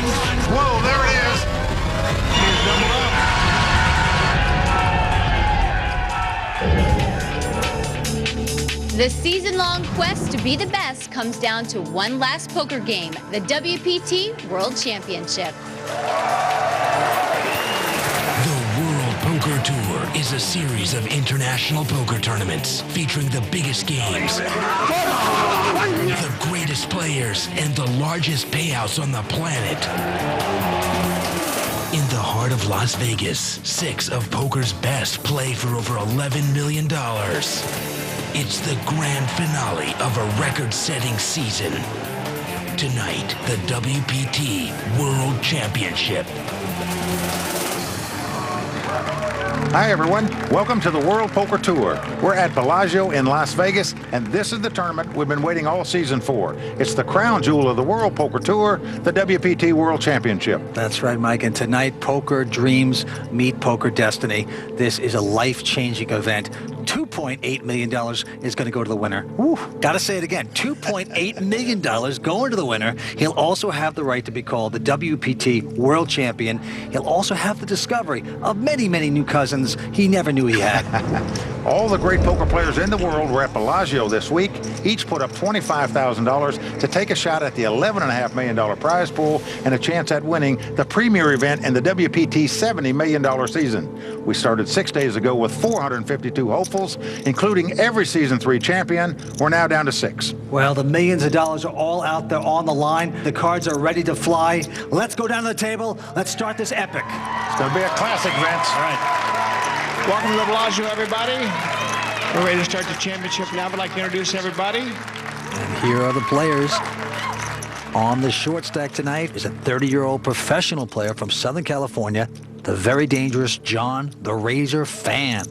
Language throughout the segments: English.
Whoa, there it is. He's doubled up. The season-long quest to be the best comes down to one last poker game, the WPT World Championship. The World Poker Tour is a series of international poker tournaments featuring the biggest games, the greatest players, and the largest payouts on the planet. In the heart of Las Vegas, 6 of poker's best play for over $11 million. It's the grand finale of a record-setting season. Tonight, the WPT World Championship. Hi, everyone. Welcome to the World Poker Tour. We're at Bellagio in Las Vegas, and this is the tournament we've been waiting all season for. It's the crown jewel of the World Poker Tour, the WPT World Championship. That's right, Mike. And tonight, poker dreams meet poker destiny. This is a life-changing event. $2.8 million is going to go to the winner. Woo, gotta say it again. $2.8 million going to the winner. He'll also have the right to be called the WPT World Champion. He'll also have the discovery of many, many new cousins he never knew he had. All the great poker players in the world were at Bellagio this week. Each put up $25,000 to take a shot at the $11.5 million prize pool and a chance at winning the premier event in the WPT $70 million season. We started 6 days ago with 452 hopefuls, including every Season 3 champion. We're now down to 6. Well, the millions of dollars are all out there on the line. The cards are ready to fly. Let's go down to the table. Let's start this epic. It's going to be a classic, Vince. All right. Welcome to the Bellagio, everybody. We're ready to start the championship now. I'd like to introduce everybody. And here are the players. On the short stack tonight is a 30-year-old professional player from Southern California, the very dangerous John the Razor Fan.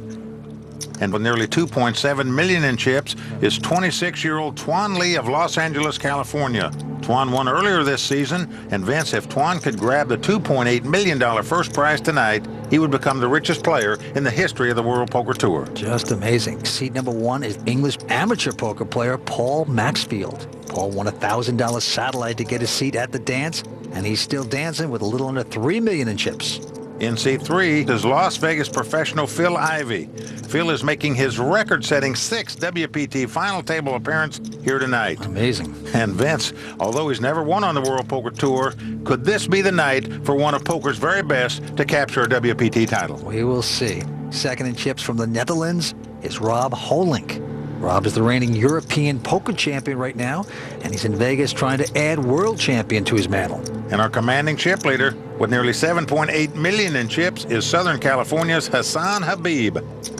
And with nearly $2.7 million in chips is 26-year-old Tuan Lee of Los Angeles, California. Tuan won earlier this season, and Vince, if Tuan could grab the $2.8 million first prize tonight, he would become the richest player in the history of the World Poker Tour. Just amazing. Seat number 1 is English amateur poker player Paul Maxfield. Paul won a $1,000 satellite to get a seat at the dance, and he's still dancing with a little under $3 million in chips. In Seat 3 is Las Vegas professional Phil Ivey. Phil is making his record-setting 6th WPT final table appearance here tonight. Amazing. And Vince, although he's never won on the World Poker Tour, could this be the night for one of poker's very best to capture a WPT title? We will see. Second in chips from the Netherlands is Rob Holink. Rob is the reigning European poker champion right now, and he's in Vegas trying to add world champion to his mantle. And our commanding chip leader, with nearly $7.8 million in chips, is Southern California's Hassan Habib.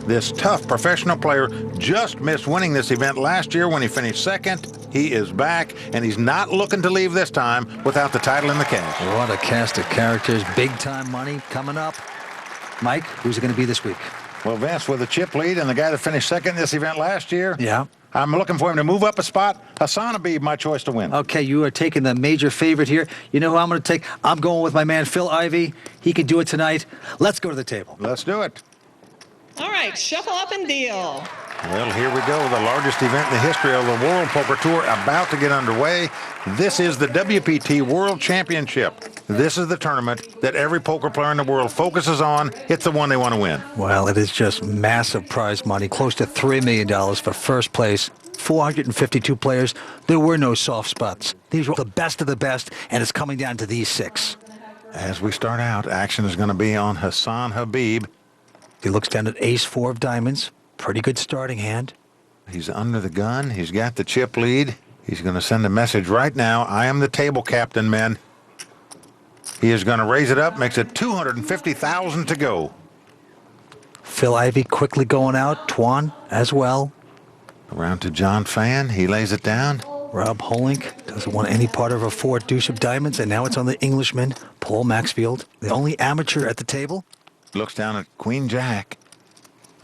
This tough professional player just missed winning this event last year when he finished second. He is back, and he's not looking to leave this time without the title in the cash. What a cast of characters. Big-time money coming up. Mike, who's it going to be this week? Well, Vince, with the chip lead and the guy that finished second in this event last year, yeah, I'm looking for him to move up a spot. Hassan Habib, my choice to win. Okay, you are taking the major favorite here. You know who I'm going to take? I'm going with my man Phil Ivey. He can do it tonight. Let's go to the table. Let's do it. All right, shuffle up and deal. Well, here we go. The largest event in the history of the World Poker Tour about to get underway. This is the WPT World Championship. This is the tournament that every poker player in the world focuses on. It's the one they want to win. Well, it is just massive prize money, close to $3 million for first place. 452 players. There were no soft spots. These were the best of the best, and it's coming down to these 6. As we start out, action is going to be on Hassan Habib. He looks down at ace-4 of diamonds. Pretty good starting hand. He's under the gun. He's got the chip lead. He's going to send a message right now. I am the table captain, men. He is going to raise it up, makes it $250,000 to go. Phil Ivey quickly going out. Tuan as well. Around to John Fan. He lays it down. Rob Holink doesn't want any part of a 4 deuce of diamonds, and now it's on the Englishman, Paul Maxfield, the only amateur at the table. Looks down at Queen Jack.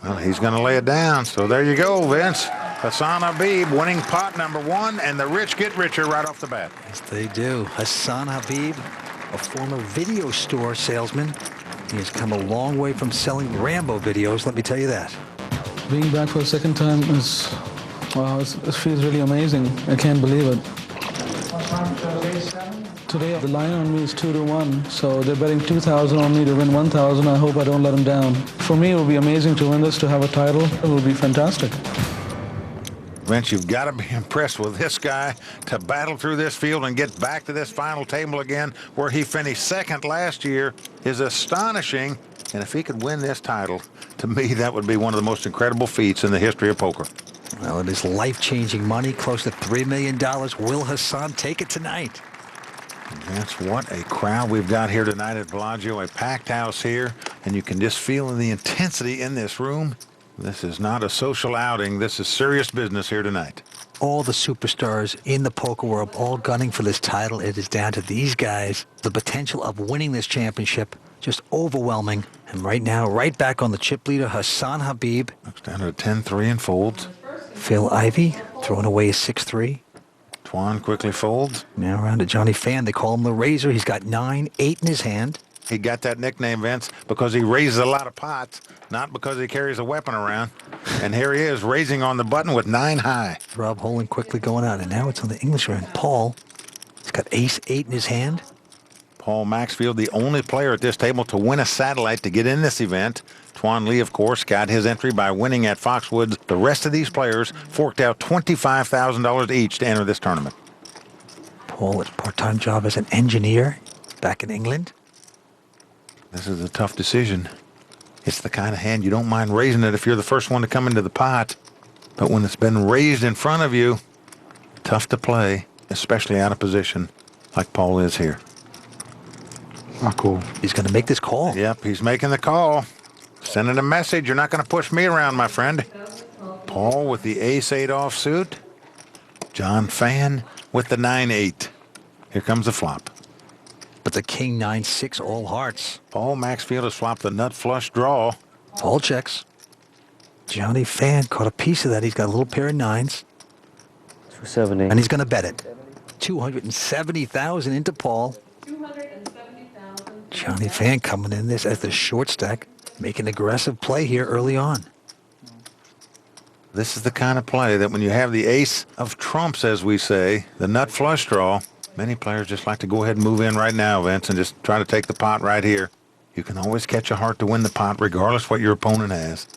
Well, he's going to lay it down. So there you go, Vince. Hassan Habib winning pot number 1, and the rich get richer right off the bat. Yes, they do. Hassan Habib, a former video store salesman. He has come a long way from selling Rambo videos, let me tell you that. Being back for a second time is, wow, it feels really amazing. I can't believe it. Today the line on me is 2-1, so they're betting 2,000 on me to win 1,000. I hope I don't let them down. For me, it will be amazing to win this, to have a title. It will be fantastic. Vince, you've got to be impressed with this guy to battle through this field and get back to this final table again, where he finished second last year, is astonishing. And if he could win this title, to me, that would be one of the most incredible feats in the history of poker. Well, it is life-changing money, close to $3 million. Will Hassan take it tonight? Vince, what a crowd we've got here tonight at Bellagio, a packed house here, and you can just feel the intensity in this room. This is not a social outing. This is serious business here tonight. All the superstars in the poker world all gunning for this title. It is down to these guys. The potential of winning this championship, just overwhelming. And right now, right back on the chip leader, Hassan Habib. Looks down to a 10-3 and folds. Phil Ivey throwing away a 6-3. Twan quickly folds. Now around to Johnny Fan. They call him the Razor. He's got 9-8 in his hand. He got that nickname, Vince, because he raises a lot of pots, not because he carries a weapon around. And here he is, raising on the button with 9 high. Rob Holen quickly going out, and now it's on the Englishman, Paul. He's got ace-8 in his hand. Paul Maxfield, the only player at this table to win a satellite to get in this event. Twan Lee, of course, got his entry by winning at Foxwoods. The rest of these players forked out $25,000 each to enter this tournament. Paul, his part-time job as an engineer back in England. This is a tough decision. It's the kind of hand you don't mind raising it if you're the first one to come into the pot. But when it's been raised in front of you, tough to play, especially out of position like Paul is here. Oh, cool. He's going to make this call. Yep, he's making the call. Sending a message, you're not going to push me around, my friend. Paul with the ace-8 offsuit. John Fan with the 9-8. Here comes the flop. But the king 9-6 all hearts. Paul Maxfield has flopped the nut flush draw. Paul checks. Johnny Fan caught a piece of that. He's got a little pair of 9s. 270. And he's going to bet it. 270,000 into Paul. 270,000. Johnny Fan coming in this as the short stack, making an aggressive play here early on. This is the kind of play that when you have the ace of trumps, as we say, the nut flush draw, many players just like to go ahead and move in right now, Vince, and just try to take the pot right here. You can always catch a heart to win the pot, regardless what your opponent has.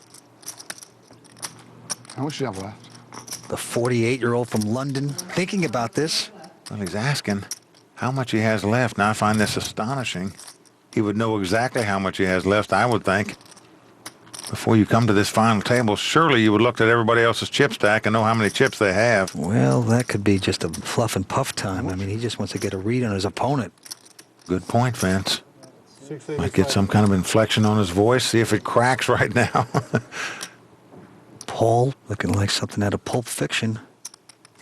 How much do you have left? The 48-year-old from London thinking about this. Well, he's asking how much he has left. Now, I find this astonishing. He would know exactly how much he has left, I would think. Before you come to this final table, surely you would look at everybody else's chip stack and know how many chips they have. Well, that could be just a fluff and puff time. I mean, he just wants to get a read on his opponent. Good point, Vince. Might get some kind of inflection on his voice, see if it cracks right now. Paul looking like something out of Pulp Fiction.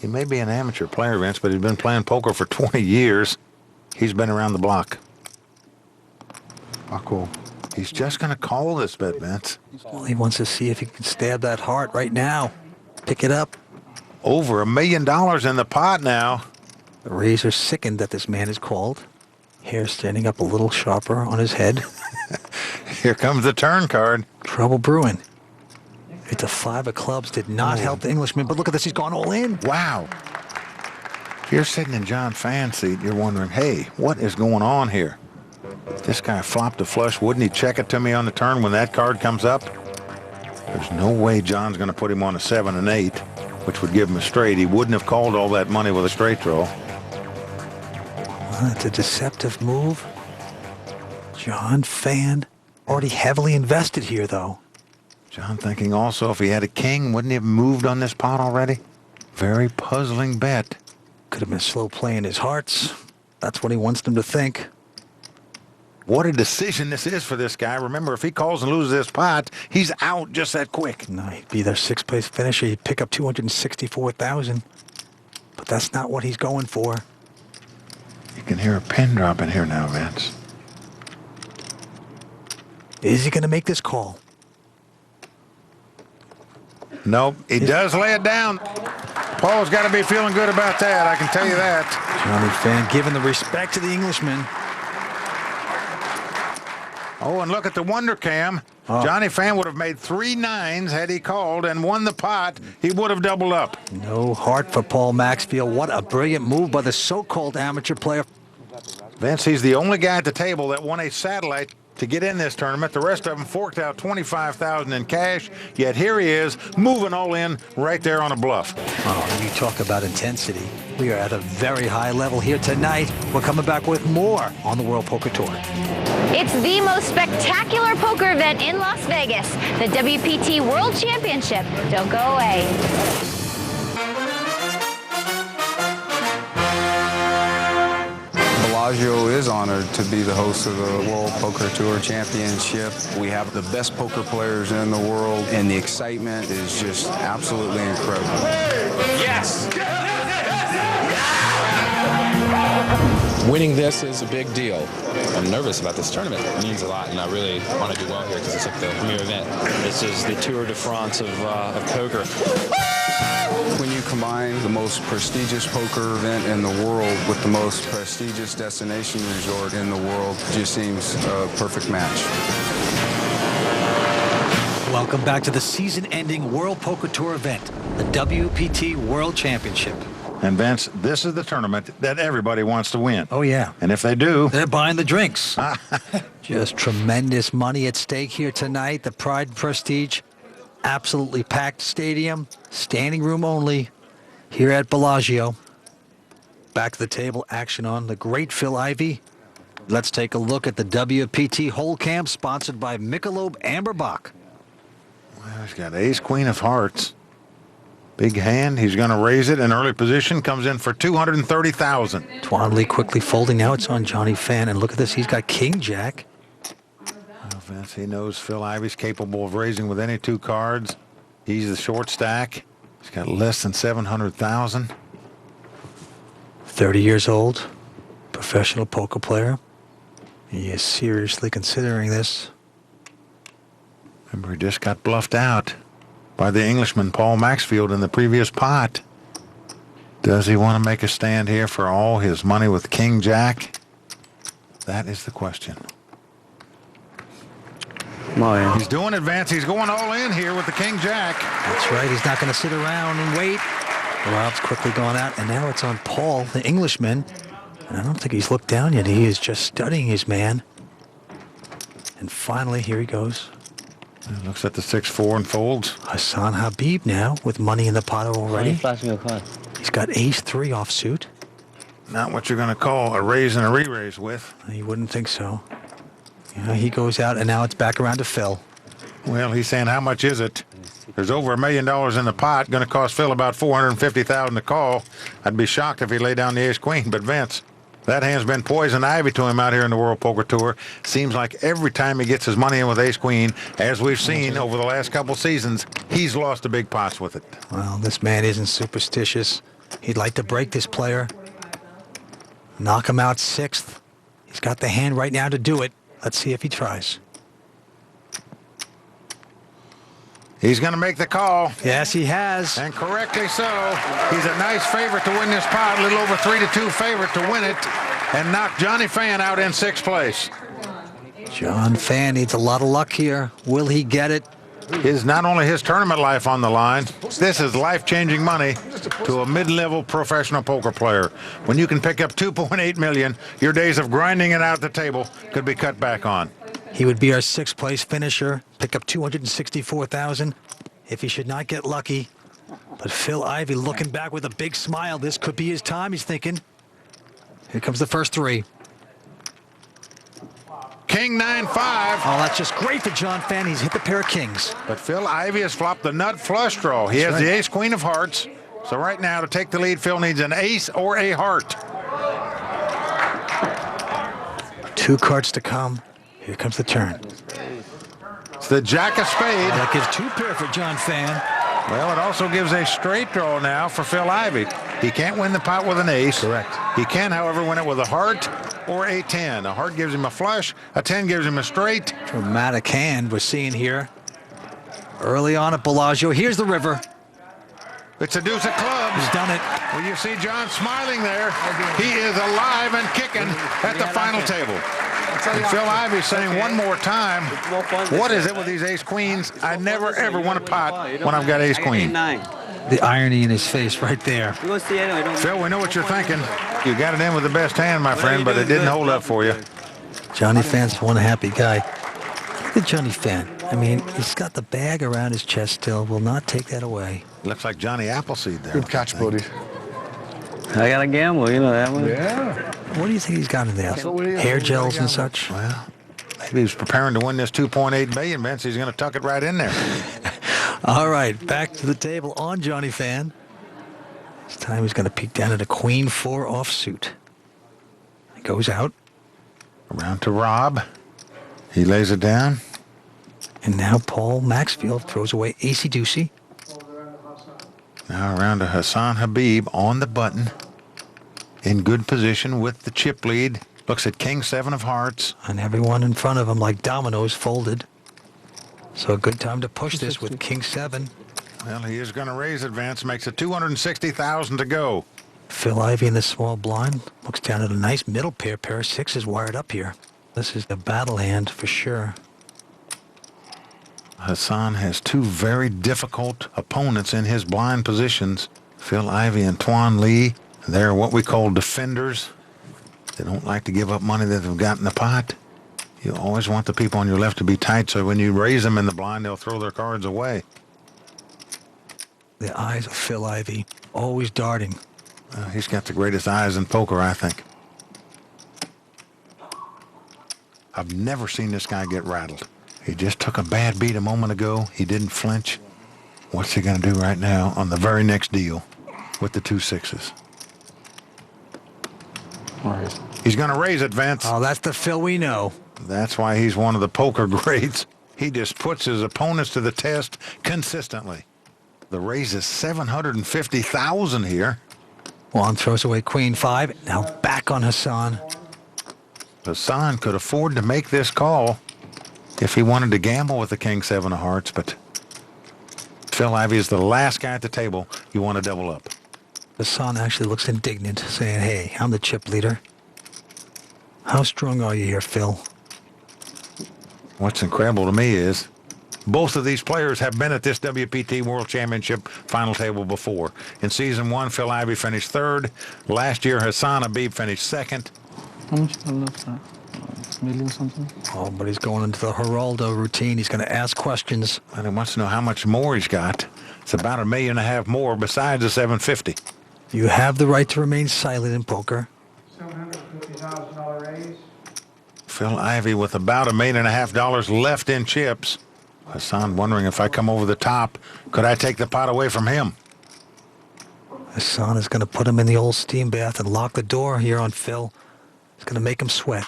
He may be an amateur player, Vince, but he's been playing poker for 20 years. He's been around the block. Oh, cool. He's just going to call this bet, Vince. Well, he wants to see if he can stab that heart right now. Pick it up. Over $1 million in the pot now. The Razor sickened that this man is called. Hair standing up a little sharper on his head. Here comes the turn card. Trouble brewing. It's a 5 of clubs. Did not help the Englishman, but look at this. He's gone all in. Wow. If you're sitting in John Fan's seat, you're wondering, hey, what is going on here? This guy flopped a flush. Wouldn't he check it to me on the turn when that card comes up? There's no way John's going to put him on a 7 and 8, which would give him a straight. He wouldn't have called all that money with a straight draw. Well, it's a deceptive move. John Fan already heavily invested here, though. John thinking also if he had a king, wouldn't he have moved on this pot already? Very puzzling bet. Could have been slow playing his hearts. That's what he wants them to think. What a decision this is for this guy. Remember, if he calls and loses this pot, he's out just that quick. No, he'd be their 6th place finisher. He'd pick up $264,000. But that's not what he's going for. You can hear a pin drop in here now, Vince. Is he going to make this call? Nope, he does lay it down. Paul's got to be feeling good about that, I can tell you that. Johnny Fan giving the respect to the Englishman. Oh, and look at the wonder cam. Johnny Fan would have made 3 nines had he called and won the pot. He would have doubled up. No heart for Paul Maxfield. What a brilliant move by the so-called amateur player. Vince, he's the only guy at the table that won a satellite to get in this tournament. The rest of them forked out $25,000 in cash, yet here he is moving all in right there on a bluff. Oh, you talk about intensity. We are at a very high level here tonight. We're coming back with more on the World Poker Tour. It's the most spectacular poker event in Las Vegas, the WPT World Championship. Don't go away. Bellagio is honored to be the host of the World Poker Tour Championship. We have the best poker players in the world, and the excitement is just absolutely incredible. Yes! Winning this is a big deal. I'm nervous about this tournament. It means a lot, and I really want to do well here because it's like the premier event. This is the Tour de France of poker. When you combine the most prestigious poker event in the world with the most prestigious destination resort in the world, it just seems a perfect match. Welcome back to the season-ending World Poker Tour event, the WPT World Championship. And Vince, this is the tournament that everybody wants to win. Oh, yeah. And if they do, they're buying the drinks. Just tremendous money at stake here tonight. The pride and prestige. Absolutely packed stadium. Standing room only here at Bellagio. Back to the table action on the great Phil Ivey. Let's take a look at the WPT Hole Cam sponsored by Michelob Amberbach. Well, he's got ace, queen of hearts. Big hand. He's going to raise it in early position. Comes in for $230,000. Twan Lee quickly folding. Now it's on Johnny Fan. And look at this. He's got king jack. Well, Vince, he knows Phil Ivey's capable of raising with any 2 cards. He's the short stack. He's got less than $700,000. 30 years old. Professional poker player. He is seriously considering this. Remember, he just got bluffed out by the Englishman Paul Maxfield in the previous pot. Does he want to make a stand here for all his money with King Jack? That is the question. Oh, yeah. He's doing it, Vance. He's going all in here with the King Jack. That's right. He's not going to sit around and wait. Rob's quickly gone out, and now it's on Paul, the Englishman. And I don't think he's looked down yet. He is just studying his man. And finally, here he goes. He looks at the 6-4 and folds. Hassan Habib now with money in the pot already. Flashing a card. He's got ace-3 offsuit. Not what you're going to call a raise and a re-raise with. You wouldn't think so. You know, he goes out, and now it's back around to Phil. Well, he's saying, how much is it? There's over $1 million in the pot. Going to cost Phil about $450,000 to call. I'd be shocked if he laid down the ace-queen. But Vince, that hand's been poison ivy to him out here in the World Poker Tour. Seems like every time he gets his money in with ace-queen, as we've seen over the last couple seasons, he's lost the big pots with it. Well, this man isn't superstitious. He'd like to break this player. Knock him out 6th. He's got the hand right now to do it. Let's see if he tries. He's going to make the call. Yes, he has. And correctly so. He's a nice favorite to win this pot. A little over 3-2 favorite to win it. And knock Johnny Fan out in 6th place. John Fan needs a lot of luck here. Will he get it? Not only his tournament life on the line, this is life-changing money to a mid-level professional poker player. When you can pick up $2.8 million, your days of grinding it out at the table could be cut back on. He would be our 6th place finisher, pick up $264,000 if he should not get lucky. But Phil Ivey looking back with a big smile. This could be his time, he's thinking. Here comes the first 3. King 9-5. Oh, that's just great for John Fan. He's hit the pair of kings. But Phil Ivey has flopped the nut flush draw. He has the ace queen of hearts. So right now, to take the lead, Phil needs an ace or a heart. 2 cards to come. Here comes the turn. It's the jack of spade. That gives 2 pair for John Fan. Well, it also gives a straight draw now for Phil Ivey. He can't win the pot with an ace. Correct. He can, however, win it with a heart or a 10. A heart gives him a flush. A 10 gives him a straight. Dramatic hand we're seeing here. Early on at Bellagio. Here's the river. It's a deuce of clubs. He's done it. Well, you see John smiling there. He is alive and kicking at the final table. And Phil Ivey saying one more time, what is it with these ace-queens? I never, ever want to pot when I've got ace-queen. The irony in his face right there. Phil, we know what you're thinking. You got it in with the best hand, my friend, but it didn't hold up for you. Johnny Phan's one happy guy. Look at Johnny Phan. I mean, he's got the bag around his chest still. Will not take that away. Looks like Johnny Appleseed there. Good catch, buddy. I got to gamble, you know that one. Yeah. What do you think he's got in there? Hair gels and such? Well, maybe he's preparing to win this $2.8 million, Vince. He's going to tuck it right in there. All right, back to the table on Johnny Phan. This time he's going to peek down at a queen 4 offsuit. He goes out. Around to Rob. He lays it down. And now Paul Maxfield throws away acey-deucey. Now around to Hassan Habib on the button. In good position with the chip lead. Looks at King 7 of hearts. And everyone in front of him like dominoes folded. So a good time to push this with King 7. Well, he is going to raise advance. Makes it $260,000 to go. Phil Ivey in the small blind. Looks down at a nice middle pair of sixes wired up here. This is the battle hand for sure. Hassan has two very difficult opponents in his blind positions. Phil Ivey and Tuan Lee. They're what we call defenders. They don't like to give up money that they've got in the pot. You always want the people on your left to be tight, so when you raise them in the blind, they'll throw their cards away. The eyes of Phil Ivey, always darting. He's got the greatest eyes in poker, I think. I've never seen this guy get rattled. He just took a bad beat a moment ago. He didn't flinch. What's he going to do right now on the very next deal with the 2 6s? He's going to raise it, Vince. Oh, that's the Phil we know. That's why he's one of the poker greats. He just puts his opponents to the test consistently. The raise is $750,000 here. Juan throws away Queen 5. Now back on Hassan. Hassan could afford to make this call if he wanted to gamble with the King 7 of hearts, but Phil Ivey is the last guy at the table you want to double up. Hassan actually looks indignant, saying, hey, I'm the chip leader. How strong are you here, Phil? What's incredible to me is both of these players have been at this WPT World Championship final table before. In season 1, Phil Ivey finished 3rd. Last year, Hassan Habib finished 2nd. How much is left? Million something? Oh, but he's going into the Geraldo routine. He's going to ask questions. And he wants to know how much more he's got. It's about $1.5 million more besides the $750,000. You have the right to remain silent in poker. $750,000 raise. Phil Ivey with about $1.5 million left in chips. Hassan wondering if I come over the top, could I take the pot away from him? Hassan is going to put him in the old steam bath and lock the door here on Phil. It's going to make him sweat.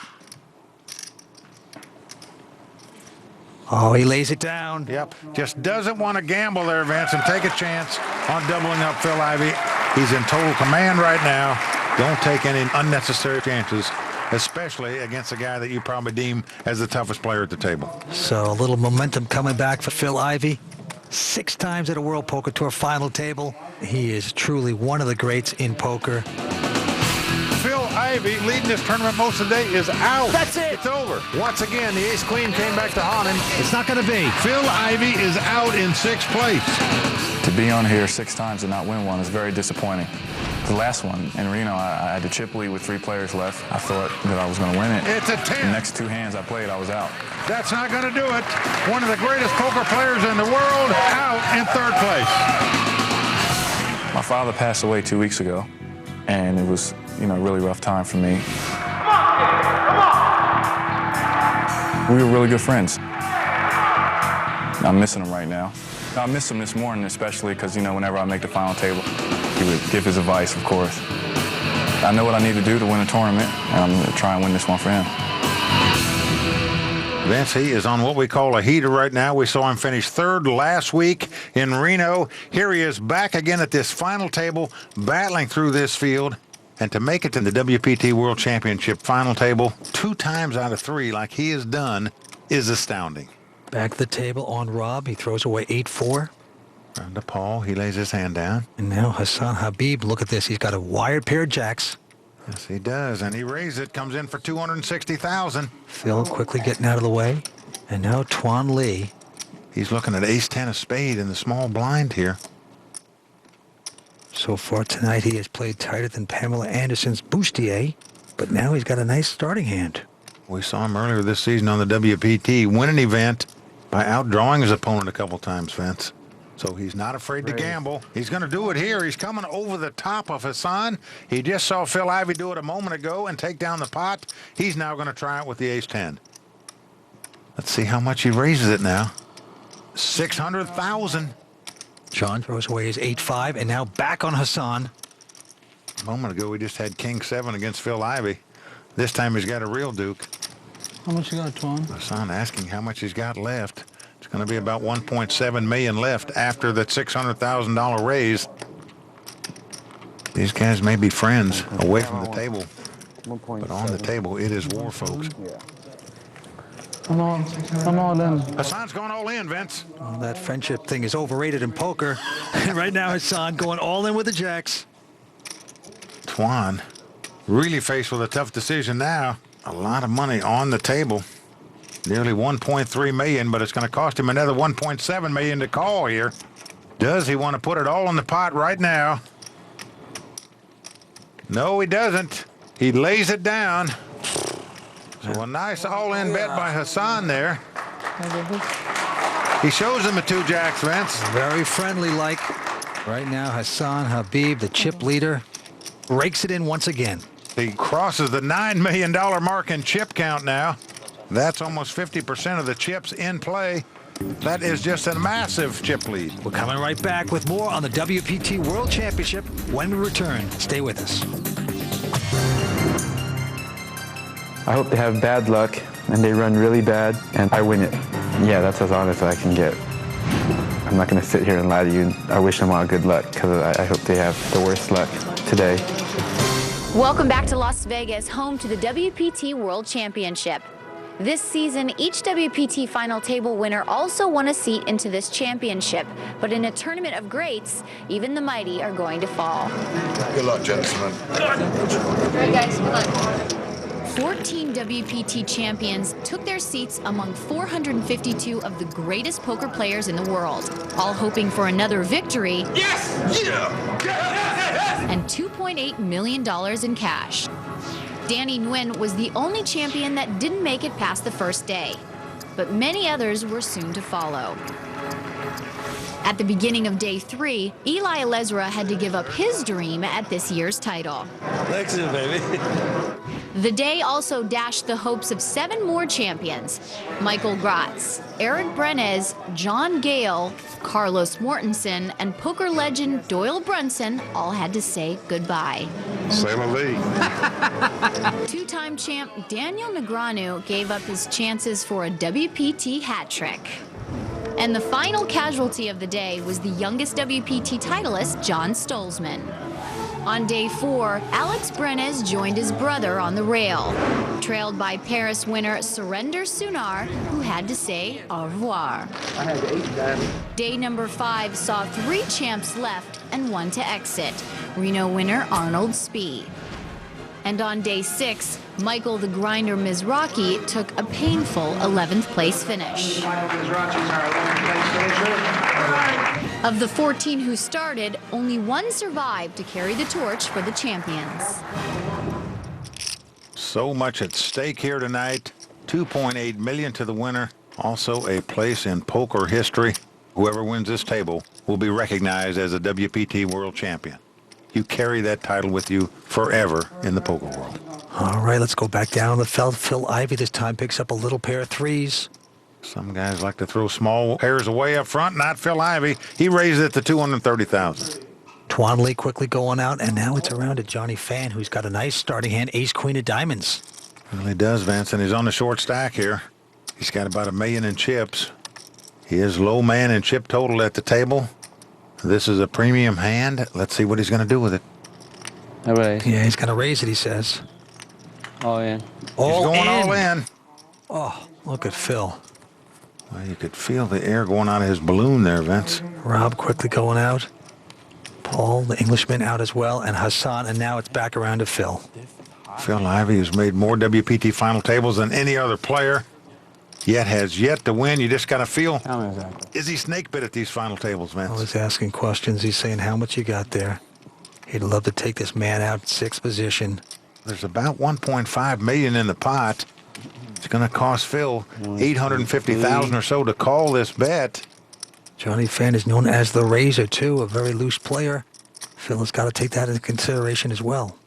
Oh, he lays it down. Yep. Just doesn't want to gamble there, Vince, and take a chance on doubling up Phil Ivey. He's in total command right now. Don't take any unnecessary chances, especially against a guy that you probably deem as the toughest player at the table. So a little momentum coming back for Phil Ivey. 6 times at a World Poker Tour final table. He is truly one of the greats in poker. Phil Ivey, leading this tournament most of the day, is out. That's it. It's over. Once again, the ace-queen came back to haunt him. It's not going to be. Phil Ivey is out in 6th place. To be on here 6 times and not win one is very disappointing. The last one in Reno, I had the chip lead with 3 players left. I thought that I was going to win it. It's a 10. The next 2 hands I played, I was out. That's not going to do it. One of the greatest poker players in the world out in 3rd place. My father passed away 2 weeks ago, and it was, a really rough time for me. We were really good friends. I'm missing him right now. I miss him this morning, especially because, whenever I make the final table, he would give his advice, of course. I know what I need to do to win a tournament, and I'm going to try and win this one for him. Vince, he is on what we call a heater right now. We saw him finish 3rd last week in Reno. Here he is back again at this final table, battling through this field. And to make it to the WPT World Championship final table 2 times out of 3 like he has done is astounding. Back to the table on Rob. He throws away 8-4. Round to Paul. He lays his hand down. And now Hassan Habib, look at this. He's got a wired pair of jacks. Yes, he does, and he raised it, comes in for $260,000. Phil quickly getting out of the way. And now Tuan Lee. He's looking at ace-10 of spade in the small blind here. So far tonight, he has played tighter than Pamela Anderson's bustier, but now he's got a nice starting hand. We saw him earlier this season on the WPT win an event by outdrawing his opponent a couple times, Vince. So he's not afraid to gamble. He's going to do it here. He's coming over the top of Hassan. He just saw Phil Ivey do it a moment ago and take down the pot. He's now going to try it with the ace-10. Let's see how much he raises it now. $600,000. John throws away his 8-5 and now back on Hassan. A moment ago, we just had King-7 against Phil Ivey. This time he's got a real Duke. How much you got, Tuan? Hassan asking how much he's got left. It's going to be about $1.7 million left after that $600,000 raise. These guys may be friends away from the table, but on the table, it is war, folks. I'm all in. Hassan's going all in, Vince. Well, that friendship thing is overrated in poker. And right now, Hassan going all in with the jacks. Tuan really faced with a tough decision now. A lot of money on the table. Nearly $1.3 million, but it's going to cost him another $1.7 million to call here. Does he want to put it all in the pot right now? No, he doesn't. He lays it down. So a nice all-in bet by Hassan there. He shows him the two jacks, Vince. Very friendly-like. Right now, Hassan Habib, the chip leader, rakes it in once again. He crosses the $9 million mark in chip count now. That's almost 50% of the chips in play. That is just a massive chip lead. We're coming right back with more on the WPT World Championship when we return. Stay with us. I hope they have bad luck and they run really bad and I win it. Yeah, that's as honest as I can get. I'm not going to sit here and lie to you. I wish them all good luck because I hope they have the worst luck today. Welcome back to Las Vegas, home to the WPT World Championship. This season, each WPT final table winner also won a seat into this championship. But in a tournament of greats, even the mighty are going to fall. Good luck, gentlemen. All right, guys, good luck. 14 WPT champions took their seats among 452 of the greatest poker players in the world, all hoping for another victory. Yes! Yeah! And $2.8 million in cash. Danny Nguyen was the only champion that didn't make it past the first day, but many others were soon to follow. At the beginning of day 3, Eli Alezra had to give up his dream at this year's title. Thanks, baby. The day also dashed the hopes of 7 more champions. Michael Gratz, Eric Brenes, John Gale, Carlos Mortensen, and poker legend Doyle Brunson all had to say goodbye. Say la vie. 2-time champ Daniel Negreanu gave up his chances for a WPT hat trick. And the final casualty of the day was the youngest WPT titleist, John Stolzman. On day 4, Alex Brenes joined his brother on the rail, trailed by Paris winner Surrender Sunar, who had to say au revoir. Day number 5 saw 3 champs left and 1 to exit, Reno winner Arnold Spee. And on day 6, Michael the Grinder Mizrachi took a painful 11th place finish. Of the 14 who started, only 1 survived to carry the torch for the champions. So much at stake here tonight. $2.8 million to the winner. Also a place in poker history. Whoever wins this table will be recognized as a WPT World Champion. You carry that title with you forever in the poker world. All right, let's go back down on the felt. Phil Ivey this time picks up a little pair of 3s. Some guys like to throw small pairs away up front. Not Phil Ivey. He raised it to $230,000. Tuan Lee quickly going out, and now it's around to Johnny Fan, who's got a nice starting hand, ace-queen of diamonds. Well, he does, Vince, and he's on the short stack here. He's got about $1 million in chips. He is low man in chip total at the table. This is a premium hand. Let's see what he's going to do with it. All right. Yeah, he's going to raise it, he says. All in. He's going all in. Oh, look at Phil. Well, you could feel the air going out of his balloon there, Vince. Rob quickly going out. All the Englishmen out as well, and Hassan, and now it's back around to Phil. Phil Ivey has made more WPT final tables than any other player, yet has yet to win. You just got to feel, is he snake bit at these final tables, man? Always asking questions. He's saying, how much you got there? He'd love to take this man out in 6th position. There's about $1.5 million in the pot. It's going to cost Phil $850,000 or so to call this bet. Johnny Fan is known as the Razor, too, a very loose player. Phil has got to take that into consideration as well.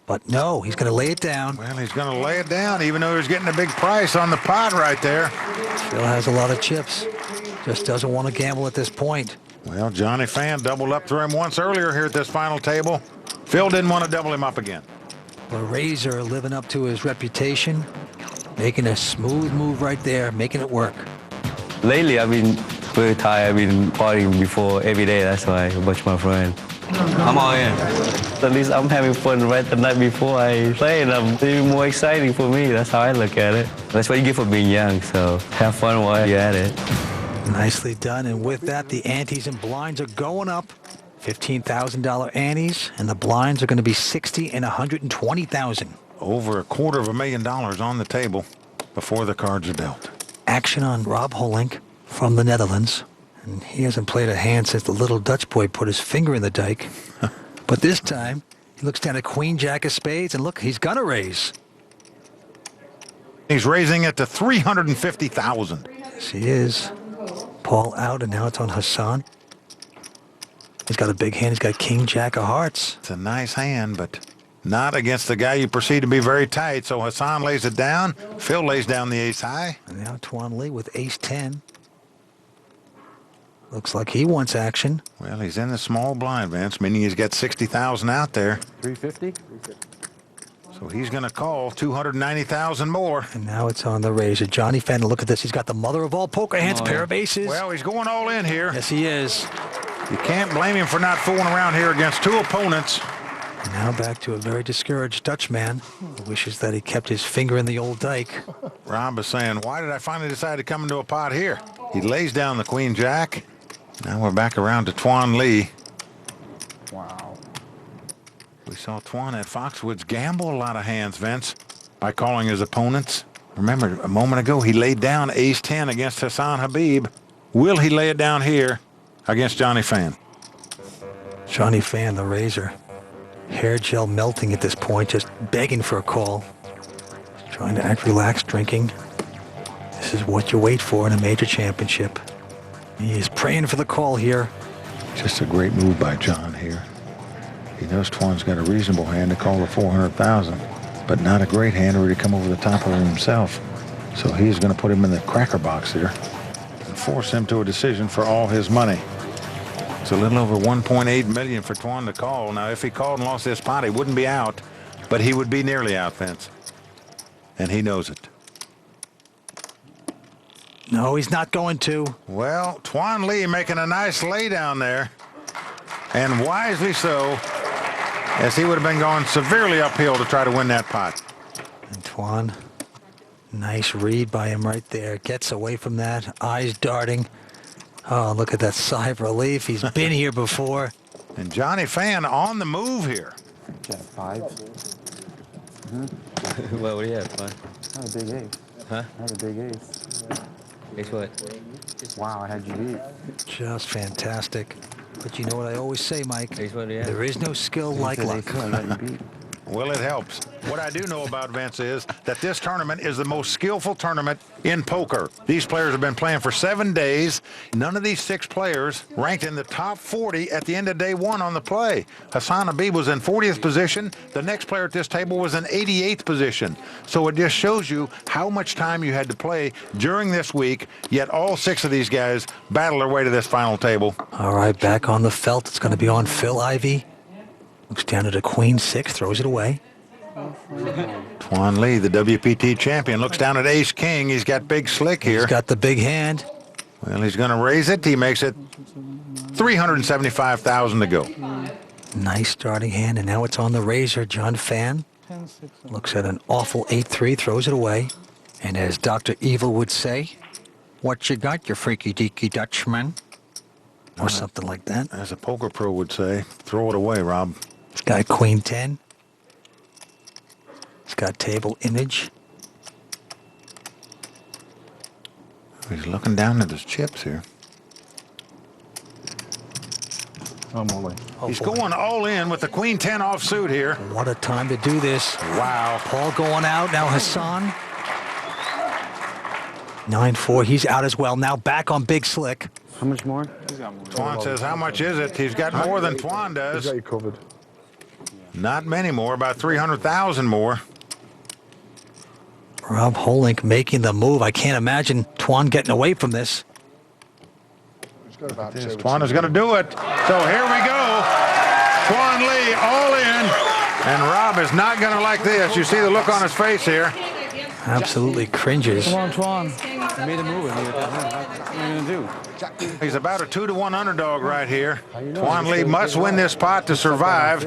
But no, he's going to lay it down. Well, he's going to lay it down, even though he's getting a big price on the pot right there. Phil has a lot of chips. Just doesn't want to gamble at this point. Well, Johnny Fan doubled up through him once earlier here at this final table. Phil didn't want to double him up again. The Razor living up to his reputation, making a smooth move right there, making it work. Lately, I've been very tired. I've been partying before every day. That's why I watch my friend. I'm all in. At least I'm having fun right the night before I play, and it's even more exciting for me. That's how I look at it. That's what you get for being young, so have fun while you're at it. Nicely done, and with that, the antes and blinds are going up. $15,000 antes, and the blinds are going to be $60,000 and $120,000. Over $250,000 on the table before the cards are dealt. Action on Rob Hollink from the Netherlands. And he hasn't played a hand since the little Dutch boy put his finger in the dike. But this time, he looks down at Queen Jack of Spades, and look, he's going to raise. He's raising it to $350,000. Yes, he is. Paul out, and now it's on Hassan. He's got a big hand. He's got King Jack of Hearts. It's a nice hand, but not against the guy you perceive to be very tight. So Hassan lays it down. Phil lays down the ace high. And now Tuan Lee with ace 10. Looks like he wants action. Well, he's in the small blind, Vince, meaning he's got $60,000 out there. 350? So he's going to call $290,000 more. And now it's on the Razor. Johnny Fan, look at this. He's got the mother of all poker hands, pair of aces. Well, he's going all in here. Yes, he is. You can't blame him for not fooling around here against two opponents. And now back to a very discouraged Dutchman who wishes that he kept his finger in the old dike. Rob is saying, why did I finally decide to come into a pot here? He lays down the Queen Jack. Now we're back around to Tuan Lee. Wow. We saw Tuan at Foxwoods gamble a lot of hands, Vince, by calling his opponents. Remember, a moment ago, he laid down ace 10 against Hassan Habib. Will he lay it down here against Johnny Fan? Johnny Fan, the Razor. Hair gel melting at this point, just begging for a call. Trying to act relaxed, drinking. This is what you wait for in a major championship. He is praying for the call here. Just a great move by John here. He knows Tuan's got a reasonable hand to call the $400,000, but not a great hand or to come over the top of him himself. So he's going to put him in the cracker box here and force him to a decision for all his money. It's a little over $1.8 million for Tuan to call. Now, if he called and lost this pot, he wouldn't be out, but he would be nearly out, Vince. And he knows it. No, he's not going to. Well, Tuan Lee making a nice lay down there, and wisely so, as he would have been going severely uphill to try to win that pot. And Tuan, nice read by him right there. Gets away from that, eyes darting. Oh, look at that sigh of relief. He's been here before. And Johnny Fan on the move here. Jack 5. Well, what do you have? Fine. I had a big ace. Huh? I had a big ace. Ace what? Wow, I had you beat. Just fantastic. But you know what I always say, Mike? Ace what do you have? There is no skill like luck. I got you beat. Well, it helps. What I do know about Vince is that this tournament is the most skillful tournament in poker. These players have been playing for 7 days. None of these 6 players ranked in the top 40 at the end of day 1 on the play. Hassan Habib was in 40th position. The next player at this table was in 88th position. So it just shows you how much time you had to play during this week, yet all 6 of these guys battle their way to this final table. All right, back on the felt. It's going to be on Phil Ivey. Looks down at a queen 6, throws it away. Tuan Lee, the WPT champion, looks down at ace king. He's got big slick here. He's got the big hand. Well, he's going to raise it. He makes it $375,000 to go. Nice starting hand, and now it's on the Razor. John Fan looks at an awful 8-3, throws it away. And as Dr. Evil would say, what you got, you freaky deaky Dutchman? or something like that. As a poker pro would say, throw it away, Rob. He's got queen 10. He's got table image. He's looking down at his chips here. I'm all in. He's going all in with the queen 10 offsuit here. What a time to do this. Wow. Paul going out. Now Hassan. 9-4. He's out as well. Now back on Big Slick. How much more? Twan says, how much is it? He's got more than Twan does. He's got you covered. Not many more, about 300,000 more. Rob Holink making the move. I can't imagine Twan getting away from this. Twan is going to do it. So here we go. Twan Lee all in. And Rob is not going to like this. You see the look on his face here. Absolutely cringes. Come on, Twan. You made a move. What are you going to do? He's about a 2-to-1 underdog right here. Twan Lee must win this pot to survive.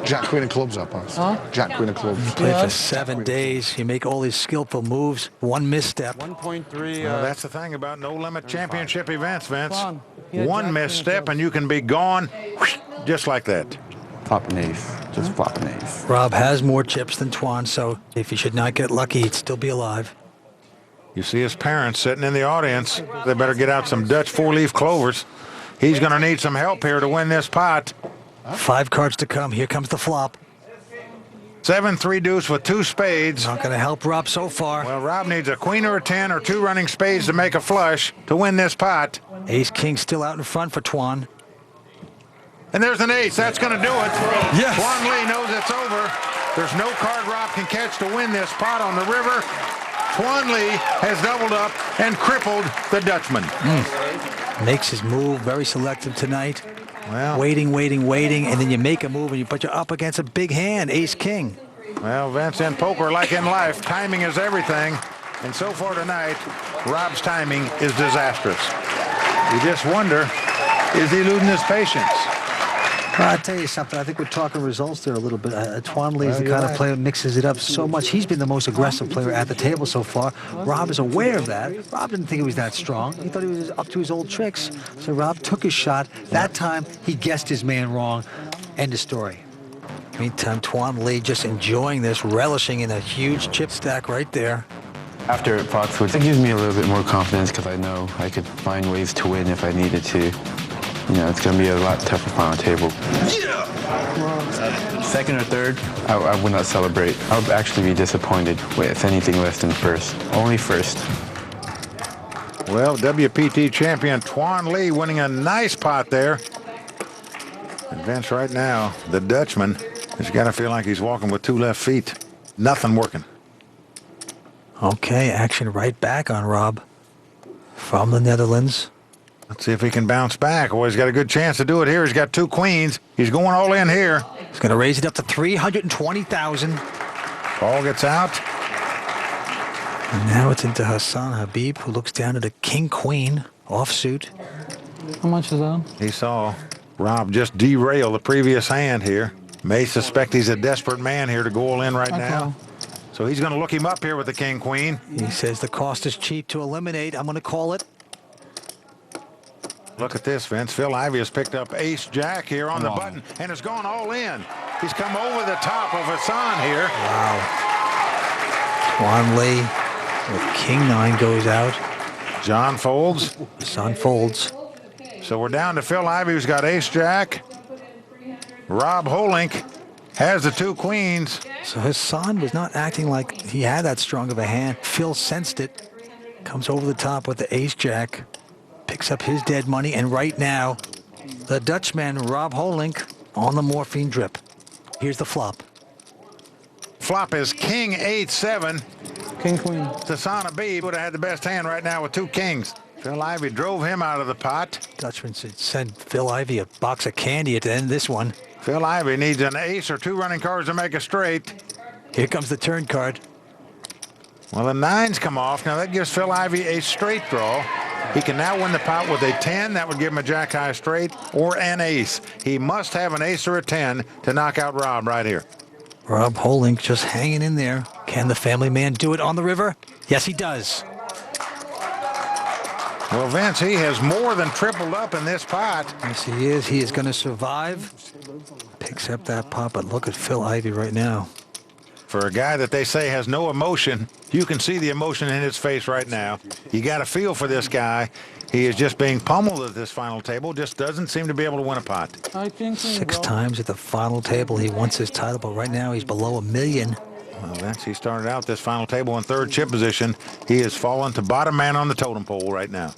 Jack Queen of clubs up, huh? Jack Queen of clubs. You play for 7 days. You make all these skillful moves. One misstep. 1.3. Well, that's the thing about no-limit championship events, Vince. Come on. One misstep and you can be gone just like that. Flop an ace. Just flop an ace. Rob has more chips than Twan, so if he should not get lucky, he'd still be alive. You see his parents sitting in the audience. They better get out some Dutch four-leaf clovers. He's going to need some help here to win this pot. 5 cards to come. Here comes the flop. 7-3 deuce with 2 spades. Not going to help Rob so far. Well, Rob needs a queen or a 10 or 2 running spades to make a flush to win this pot. Ace King still out in front for Twan. And there's an ace. That's going to do it. Yes. Twan Lee knows it's over. There's no card Rob can catch to win this pot on the river. Twan Lee has doubled up and crippled the Dutchman. Makes his move. Very selective tonight. Well, Waiting, and then you make a move and you put you up against a big hand, Ace King. well, Vince, in poker, like in life, timing is everything. And so far tonight, Rob's timing is disastrous. You just wonder, is he losing his patience? Well, I'll tell you something. I think we're talking results there a little bit. Twan Lee is the kind of player who mixes it up so much. He's been the most aggressive player at the table so far. Rob is aware of that. Rob didn't think he was that strong. He thought he was up to his old tricks. So Rob took his shot. That time, he guessed his man wrong. End of story. Meantime, Twan Lee just enjoying this, relishing in a huge chip stack right there. After Foxwoods, it gives me a little bit more confidence because I know I could find ways to win if I needed to. You know, it's going to be a lot tougher final table. Second or third, I would not celebrate. I would actually be disappointed with anything less than first. Only first. Well, WPT champion Twan Lee winning a nice pot there. And Vince, right now, the Dutchman has got to feel like he's walking with 2 left feet. Nothing working. Okay, action right back on Rob from the Netherlands. Let's see if he can bounce back. Oh, he's got a good chance to do it here. He's got 2 queens. He's going all in here. He's going to raise it up to 320,000. Ball gets out. And now it's into Hassan Habib, who looks down at a king-queen offsuit. How much is that? He saw Rob just derail the previous hand here. May suspect he's a desperate man here to go all in right now. So he's going to look him up here with the king-queen. He says the cost is cheap to eliminate. I'm going to call it. Look at this, Vince. Phil Ivey has picked up ace-jack here on the button and has gone all in. He's come over the top of Hassan here. Wow. Twan Lee with king-9 goes out. John folds. Hassan folds. So we're down to Phil Ivey, who's got ace-jack. Rob Holink has the 2 queens. So Hassan was not acting like he had that strong of a hand. Phil sensed it. Comes over the top with the ace-jack. Picks up his dead money, and right now, the Dutchman, Rob Holink, on the morphine drip. Here's the flop. Flop is king 8-7. King queen. Hassan Habib would have had the best hand right now with 2 kings. Phil Ivey drove him out of the pot. Dutchman should send Phil Ivey a box of candy at the end of this one. Phil Ivey needs an ace or 2 running cards to make a straight. Here comes the turn card. Well, the 9s come off. Now that gives Phil Ivey a straight draw. He can now win the pot with a 10. That would give him a jack-high straight or an ace. He must have an ace or a 10 to knock out Rob right here. Rob Holink just hanging in there. Can the family man do it on the river? Yes, he does. Well, Vince, he has more than tripled up in this pot. Yes, he is. He is going to survive. Picks up that pot, but look at Phil Ivey right now. For a guy that they say has no emotion, you can see the emotion in his face right now. You got to feel for this guy. He is just being pummeled at this final table, just doesn't seem to be able to win a pot. I think 6 times at the final table. He wants his title, but right now he's below $1 million. Well, Vince, he started out this final table in 3rd chip position. He has fallen to bottom man on the totem pole right now.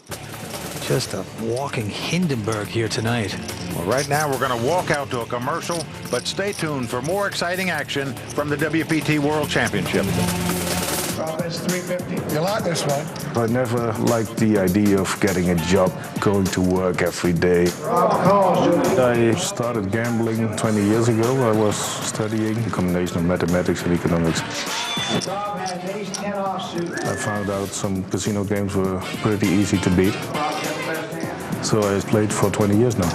Just a walking Hindenburg here tonight. Well, right now we're going to walk out to a commercial, but stay tuned for more exciting action from the WPT World Championship. That's 350. You like this one? I never liked the idea of getting a job, going to work every day. I started gambling 20 years ago. I was studying a combination of mathematics and economics. I found out some casino games were pretty easy to beat. So I played for 20 years now.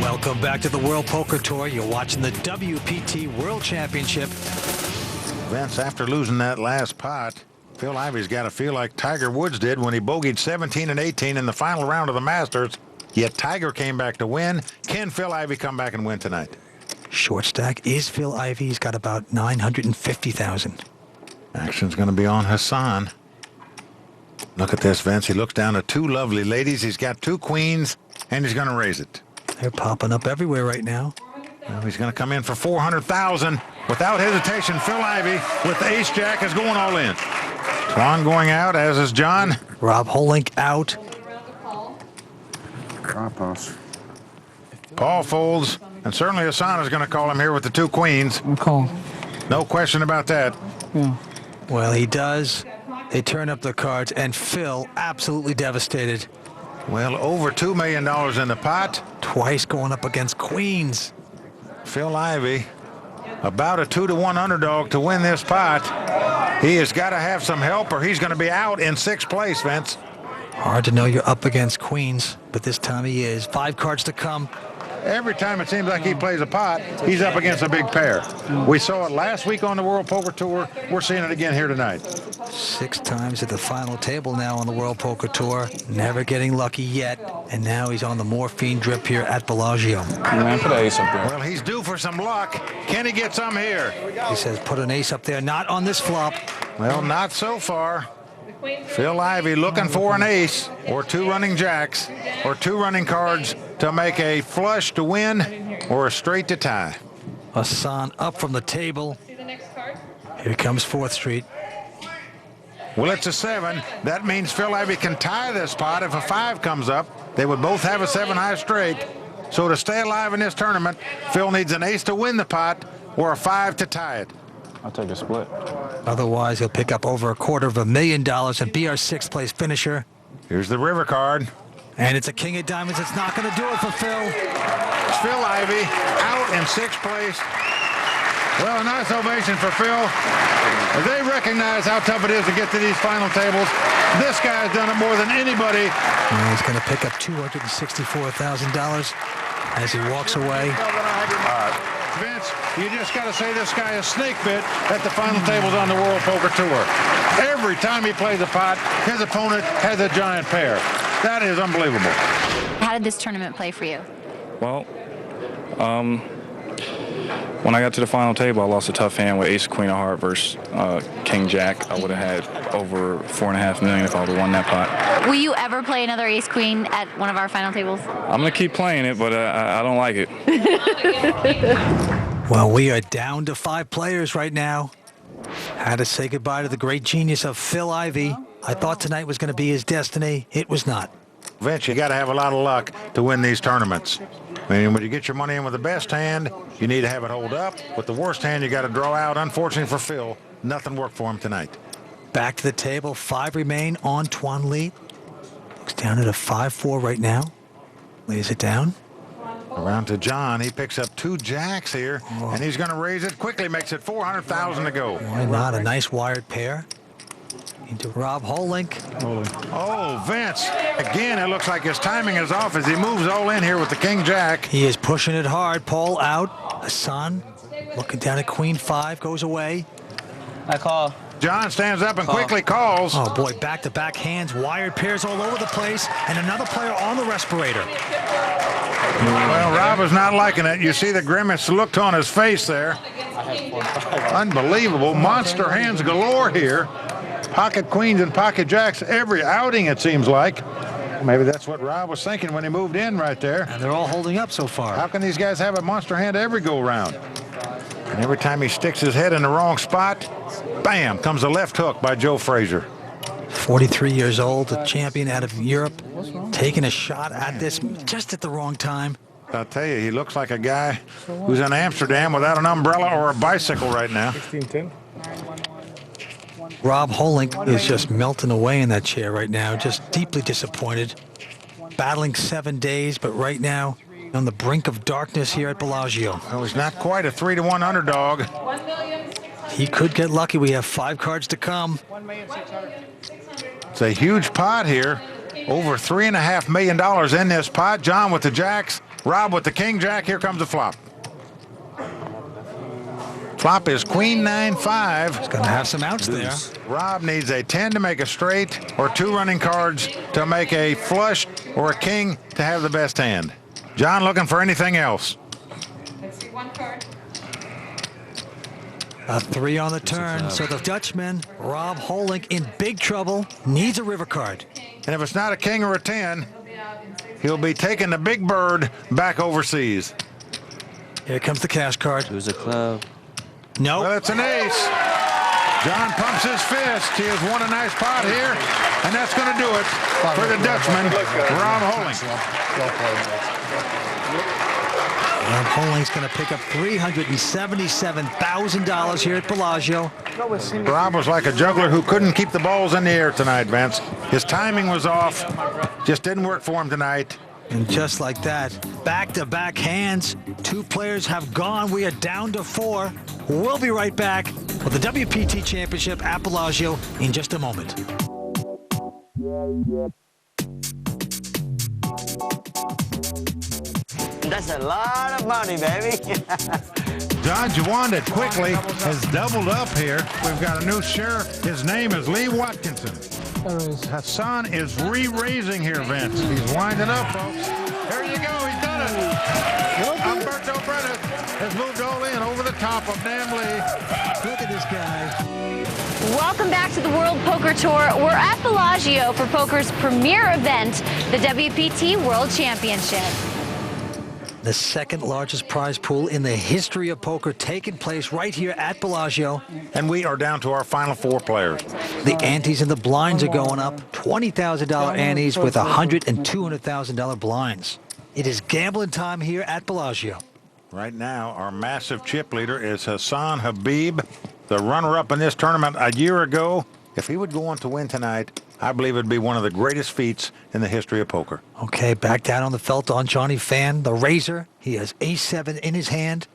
Welcome back to the World Poker Tour. You're watching the WPT World Championship. Vince, after losing that last pot, Phil Ivey's got to feel like Tiger Woods did when he bogeyed 17 and 18 in the final round of the Masters. Yet Tiger came back to win. Can Phil Ivey come back and win tonight? Short stack is Phil Ivey. He's got about 950,000. Action's going to be on Hassan. Look at this, Vince. He looks down at 2 lovely ladies. He's got 2 queens, and he's going to raise it. They're popping up everywhere right now. Well, he's going to come in for 400,000. Without hesitation, Phil Ivey with the ace-jack is going all in. Tron going out, as is John. Rob Holink out. Paul folds, and certainly Hassan is going to call him here with the 2 queens. Call. No question about that. Yeah. Well, he does. They turn up the cards, and Phil absolutely devastated. Well, over $2 million in the pot. Twice going up against queens. Phil Ivey, about a 2-to-1 underdog to win this pot. He has got to have some help or he's going to be out in 6th place, Vince. Hard to know you're up against queens, but this time he is. 5 cards to come. Every time it seems like he plays a pot, he's up against a big pair. We saw it last week on the World Poker Tour. We're seeing it again here tonight. 6 times at the final table now on the World Poker Tour. Never getting lucky yet. And now he's on the morphine drip here at Bellagio. Man, put an ace up there. Well, he's due for some luck. Can he get some here? He says put an ace up there. Not on this flop. Well, not so far. Phil Ivey looking for an ace or 2 running jacks or 2 running cards to make a flush to win or a straight to tie. Hassan up from the table. Here comes 4th Street. Well, it's a 7. That means Phil Ivey can tie this pot if a 5 comes up. They would both have a 7-high straight. So to stay alive in this tournament, Phil needs an ace to win the pot or a 5 to tie it. I'll take a split. Otherwise, he'll pick up over $250,000 and be our 6th place finisher. Here's the river card. And it's a king of diamonds. It's not going to do it for Phil. It's Phil Ivey out in 6th place. Well, a nice ovation for Phil. As they recognize how tough it is to get to these final tables, this guy has done it more than anybody. And he's going to pick up $264,000 as he walks away. Vince, you just got to say this guy is snake bit at the final tables on the World Poker Tour. Every time he plays a pot, his opponent has a giant pair. That is unbelievable. How did this tournament play for you? Well, when I got to the final table, I lost a tough hand with ace queen of heart versus king jack. I would have had over $4.5 million if I would have won that pot. Will you ever play another ace queen at one of our final tables? I'm going to keep playing it, but I don't like it. Well, we are down to 5 players right now. Had to say goodbye to the great genius of Phil Ivey. I thought tonight was going to be his destiny. It was not. Vince, you got to have a lot of luck to win these tournaments. I mean, when you get your money in with the best hand, you need to have it hold up. With the worst hand, you got to draw out. Unfortunately for Phil, nothing worked for him tonight. Back to the table. 5 remain. Antoine Lee looks down at a 5-4 right now. Lays it down. Around to John. He picks up 2 jacks here, and he's going to raise it quickly. Makes it $400,000 to go. Why not? A nice wired pair. Into Rob Holink. Oh, Vince. Again, it looks like his timing is off as he moves all in here with the king jack. He is pushing it hard. Paul out. Hassan looking down at queen 5. Goes away. I call. John stands up and quickly calls. Oh, boy, back-to-back hands, wired pairs all over the place, and another player on the respirator. Well, Rob is not liking it. You see the grimace looked on his face there. Unbelievable. Monster hands galore here. Pocket queens and pocket jacks every outing, it seems like. Maybe that's what Rob was thinking when he moved in right there. And they're all holding up so far. How can these guys have a monster hand every go-round? And every time he sticks his head in the wrong spot, bam, comes a left hook by Joe Frazier. 43 years old, a champion out of Europe, taking a shot at this just at the wrong time. I'll tell you, he looks like a guy who's in Amsterdam without an umbrella or a bicycle right now. 16-10. Rob Hollink is just melting away in that chair right now, just deeply disappointed. Battling 7 days, but right now on the brink of darkness here at Bellagio. Well, he's not quite a 3-1 underdog. He could get lucky. We have 5 cards to come. It's a huge pot here. Over $3.5 million in this pot. John with the jacks. Rob with the king jack. Here comes the flop. Flop is queen 9-5. He's going to have some outs there. Rob needs a 10 to make a straight or 2 running cards to make a flush or a king to have the best hand. John looking for anything else. Let's see 1 card. A 3 on the turn, so the Dutchman, Rob Hollink, in big trouble, needs a river card. And if it's not a king or a 10, he'll be taking the big bird back overseas. Here comes the cash card. Who's a club? No. Well, it's an ace. John pumps his fist. He has won a nice pot here, and that's going to do it for the Dutchman, Rob Hollink. Rob Hollink's going to pick up $377,000 here at Bellagio. Rob was like a juggler who couldn't keep the balls in the air tonight, Vince. His timing was off. Just didn't work for him tonight. And just like that, back-to-back hands. 2 players have gone. We are down to 4. We'll be right back with the WPT Championship at Bellagio in just a moment. That's a lot of money, baby. John Jawanda quickly has doubled up here. We've got a new sheriff. His name is Lee Watkinson. Hassan is re-raising here, Vince. He's winding up, folks. There you go. He's done it. Umberto Brennan has moved all in over the top of Nam Lee. Look at this guy. Welcome back to the World Poker Tour. We're at Bellagio for poker's premier event, the WPT World Championship. The second largest prize pool in the history of poker taking place right here at Bellagio. And we are down to our final 4 players. The antes and the blinds are going up. $20,000 antes with $100,000 and $200,000 blinds. It is gambling time here at Bellagio. Right now, our massive chip leader is Hassan Habib, the runner-up in this tournament a year ago. If he would go on to win tonight, I believe it'd be one of the greatest feats in the history of poker. Okay, back down on the felt on Johnny Fan, the razor. He has ace-7 in his hand.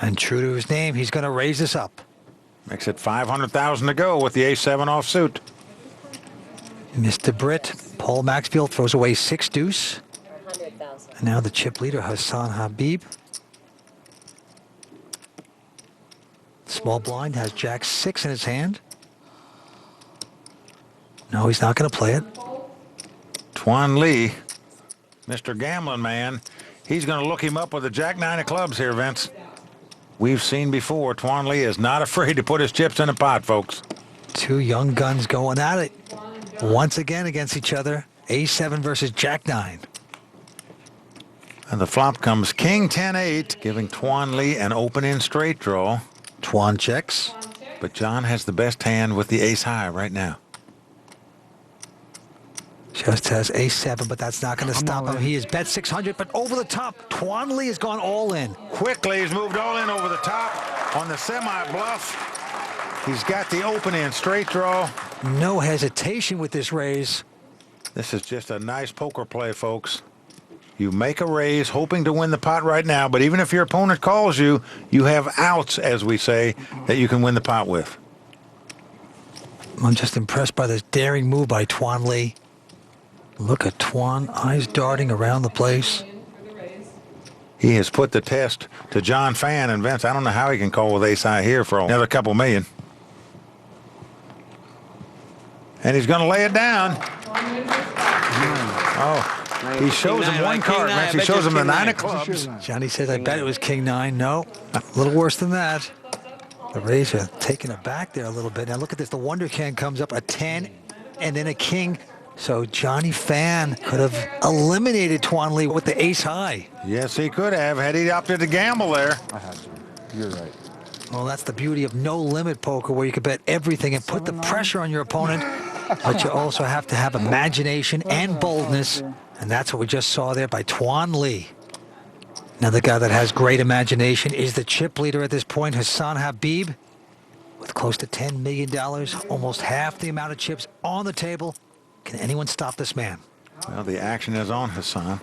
And true to his name, he's going to raise this up. Makes it $500,000 to go with the ace-7 offsuit. Mr. Britt, Paul Maxfield throws away 6 deuce. And now the chip leader, Hassan Habib. Small blind has jack 6 in his hand. No, he's not going to play it. Tuan Lee, Mr. Gambling Man, he's going to look him up with a jack 9 of clubs here, Vince. We've seen before, Tuan Lee is not afraid to put his chips in the pot, folks. 2 young guns going at it once again against each other. A7 versus jack 9. And the flop comes king 10-8, giving Tuan Lee an open-in straight draw. Tuan checks. But John has the best hand with the ace high right now. Just has a7, but that's not going to stop him. He is bet 600, but over the top. Tuan Lee has gone all in. Quickly, he's moved all in over the top on the semi-bluff. He's got the open-in straight draw. No hesitation with this raise. This is just a nice poker play, folks. You make a raise, hoping to win the pot right now, but even if your opponent calls you, you have outs, as we say, that you can win the pot with. I'm just impressed by this daring move by Tuan Lee. Look at Tuan, eyes darting around the place. He has put the test to John Fan, and Vince, I don't know how he can call with ace high here for another couple million. And he's going to lay it down. Oh. He shows him one card, man. He shows him the 9 of clubs. Johnny says, I bet it was king 9. No, a little worse than that. The Razor taking it back there a little bit. Now look at this. The Wonder Can comes up, a 10 and then a king. So Johnny Fan could have eliminated Tuan Lee with the ace high. Yes, he could have had he opted to gamble there. I had to. You're right. Well, that's the beauty of no limit poker, where you can bet everything and put the pressure on your opponent. But you also have to have imagination and boldness. And that's what we just saw there by Tuan Lee. Another guy that has great imagination is the chip leader at this point, Hassan Habib, with close to $10 million, almost half the amount of chips on the table. Can anyone stop this man? Well, the action is on Hassan.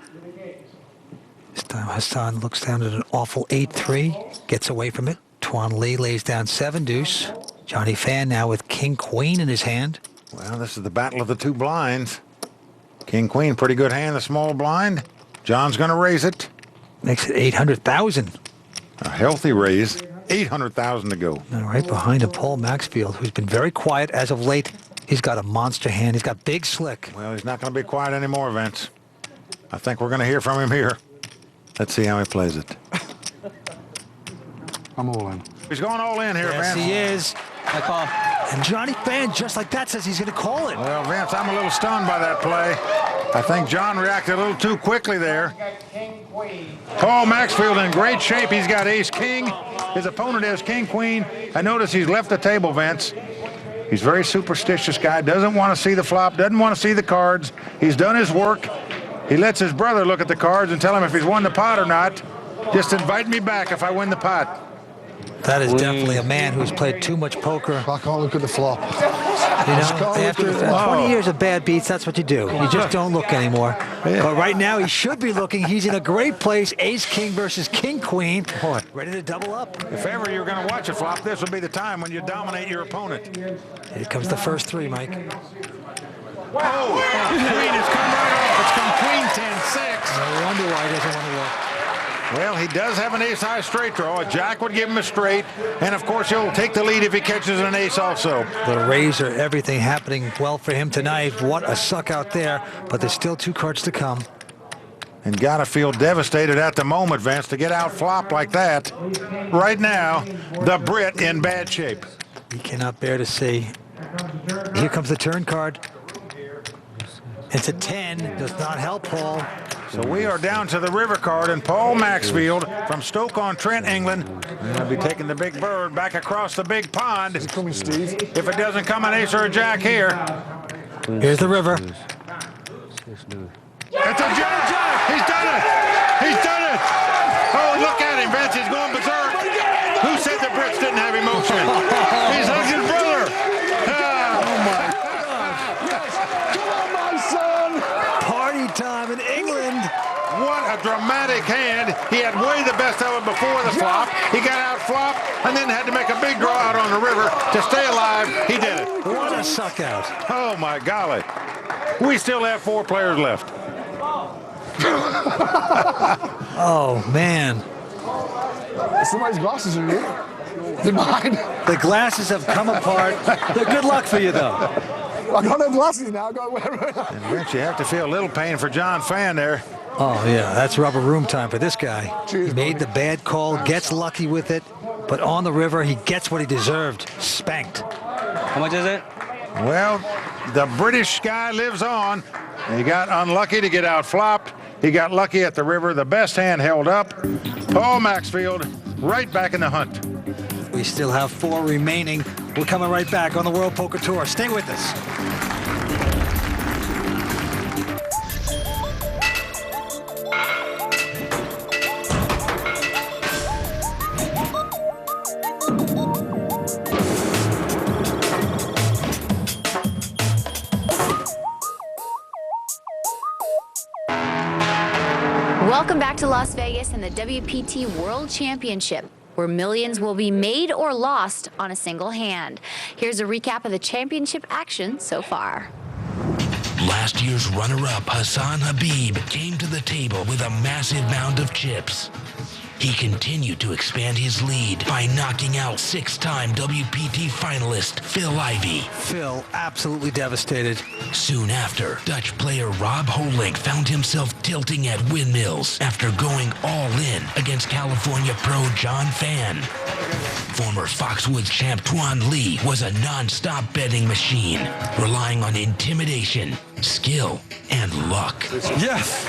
This time Hassan looks down at an awful 8-3, gets away from it. Tuan Lee lays down 7 deuce. Johnny Fan now with king queen in his hand. Well, this is the battle of the 2 blinds. King queen, pretty good hand, the small blind. John's going to raise it. Makes it 800,000. A healthy raise. 800,000 to go. And right behind him, Paul Maxfield, who's been very quiet as of late. He's got a monster hand. He's got big slick. Well, he's not going to be quiet anymore, Vince. I think we're going to hear from him here. Let's see how he plays it. I'm all in. He's going all in here, Yes, Vince. he is. I call. And Johnny Fan, just like that, says he's going to call it. Well, Vince, I'm a little stunned by that play. I think John reacted a little too quickly there. Paul Maxfield in great shape. He's got ace-king. His opponent has king-queen. I notice he's left the table, Vince. He's a very superstitious guy. Doesn't want to see the flop. Doesn't want to see the cards. He's done his work. He lets his brother look at the cards and tell him if he's won the pot or not. Just invite me back if I win the pot. That is definitely a man who's played too much poker. I can't look at the flop. You know, after 20 years of bad beats, that's what you do. You just don't look anymore. But right now, he should be looking. He's in a great place. Ace-king versus king-queen. Ready to double up. If ever you're going to watch a flop, this will be the time when you dominate your opponent. Here comes the first 3, Mike. Oh, queen has come right off. It's come queen 10-6. No wonder why he doesn't want to look. Well, he does have an ace-high straight draw. A jack would give him a straight. And, of course, he'll take the lead if he catches an ace also. The Razor, everything happening well for him tonight. What a suck out there. But there's still 2 cards to come. And got to feel devastated at the moment, Vince, to get out flop like that. Right now, the Brit in bad shape. He cannot bear to see. Here comes the turn card. It's a 10. Does not help Paul. So we are down to the river card, and Paul Maxfield from Stoke-on-Trent, England, will be taking the big bird back across the big pond. Is it coming, Steve? If it doesn't come an ace or a jack here. Here's the river. It's a jack! He's done it! He's done it! Oh, look at him, Vince. He's going berserk. Who said the Brits didn't have emotion? He's hugged his brother. Oh, my Come on, my son! party time in England. What a dramatic hand. He had way the best of it before the flop. He got out flop and then had to make a big draw out on the river to stay alive. He did it. What a suck out. Oh, my golly. We still have 4 players left. Oh, man. Somebody's glasses are here. They're mine. The glasses have come apart. They're good luck for you, though. I got no glasses now. I got whatever. And Rich, you have to feel a little pain for John Fan there. Oh, yeah, that's rubber room time for this guy. He made the bad call, gets lucky with it, but on the river, he gets what he deserved. Spanked. How much is it? Well, the British guy lives on. He got unlucky to get out flopped. He got lucky at the river. The best hand held up. Paul Maxfield right back in the hunt. We still have 4 remaining. We're coming right back on the World Poker Tour. Stay with us. Welcome back to Las Vegas and the WPT World Championship, where millions will be made or lost on a single hand. Here's a recap of the championship action so far. Last year's runner-up, Hassan Habib, came to the table with a massive mound of chips. He continued to expand his lead by knocking out six-time WPT finalist Phil Ivey. Phil absolutely devastated. Soon after, Dutch player Rob Hollink found himself tilting at windmills after going all in against California pro John Fan. Former Foxwoods champ Tuan Lee was a non-stop betting machine, relying on intimidation, skill, and luck. Yes!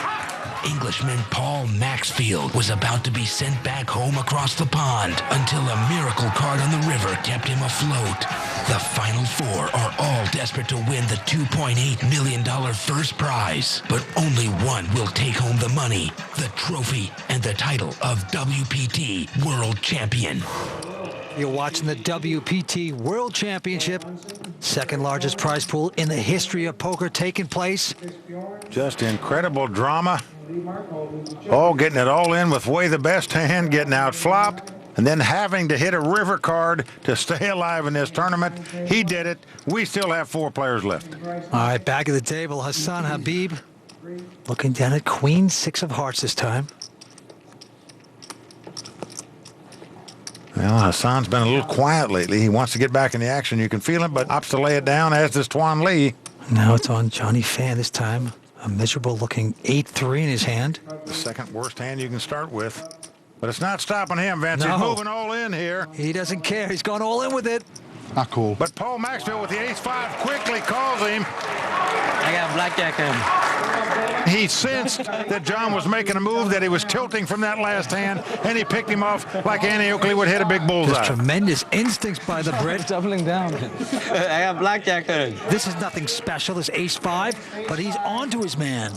Englishman Paul Maxfield was about to be sent back home across the pond until a miracle card on the river kept him afloat. The final four are all desperate to win the $2.8 million first prize, but only one will take home the money, the trophy, and the title of WPT World Champion. You're watching the WPT World Championship, second largest prize pool in the history of poker taking place. Just incredible drama. All getting it all in with way the best hand, getting out flopped, and then having to hit a river card to stay alive in this tournament. He did it. We still have 4 players left. All right, back of the table, Hassan Habib looking down at Queen 6 of hearts this time. Well, Hassan's been a little quiet lately. He wants to get back in the action. You can feel him, but opts to lay it down, as does Tuan Lee. Now it's on Johnny Fan this time. A miserable looking 8-3 in his hand. The second worst hand you can start with. But it's not stopping him, Vince. No. He's moving all in here. He doesn't care. He's gone all in with it. Not cool. But Paul Maxfield with the ace-5 quickly calls him. I got blackjack him. He sensed that John was making a move, that he was tilting from that last hand, and he picked him off like Annie Oakley would hit a big bullseye. There's tremendous instincts by the Brit. Doubling down. I got blackjack him. This is nothing special, this ace-5, but he's on to his man.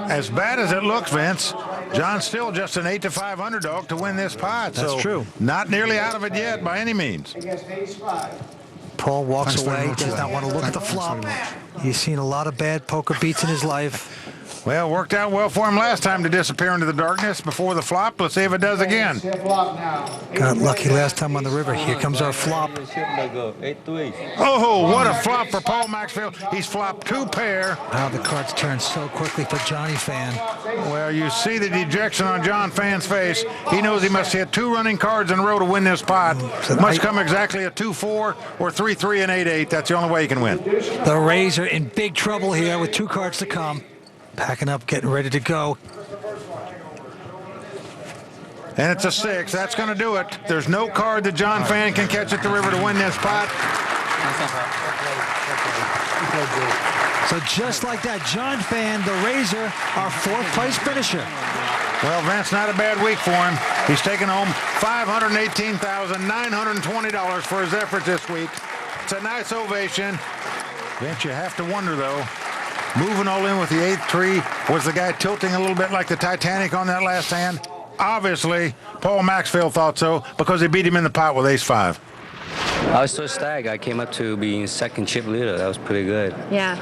As bad as it looks, Vince, John's still just an 8-5 underdog to win this pot. That's true. Not nearly out of it yet by any means. Paul walks away, does not want to look at the flop. He's seen a lot of bad poker beats in his life. Well, worked out well for him last time to disappear into the darkness before the flop. Let's see if it does again. Got lucky last time on the river. Here comes our flop. Oh, what a flop for Paul Maxfield. He's flopped 2 pair. How the cards turn so quickly for Johnny Fan. Well, you see the dejection on John Fan's face. He knows he must hit 2 running cards in a row to win this pot. Must come exactly a 2-4 or 3-3 and 8-8. That's the only way he can win. The Rays are in big trouble here with 2 cards to come. Packing up, getting ready to go. And it's a 6. That's going to do it. There's no card that John Fan can catch at the river to win this pot. So just like that, John Fan, the Razor, our 4th place finisher. Well, Vince, not a bad week for him. He's taken home $518,920 for his efforts this week. It's a nice ovation. Vince, you have to wonder, though, moving all in with the 8-3, was the guy tilting a little bit like the Titanic on that last hand? Obviously, Paul Maxfield thought so because he beat him in the pot with ace-5. I was so stag. I came up to being second chip leader. That was pretty good. Yeah.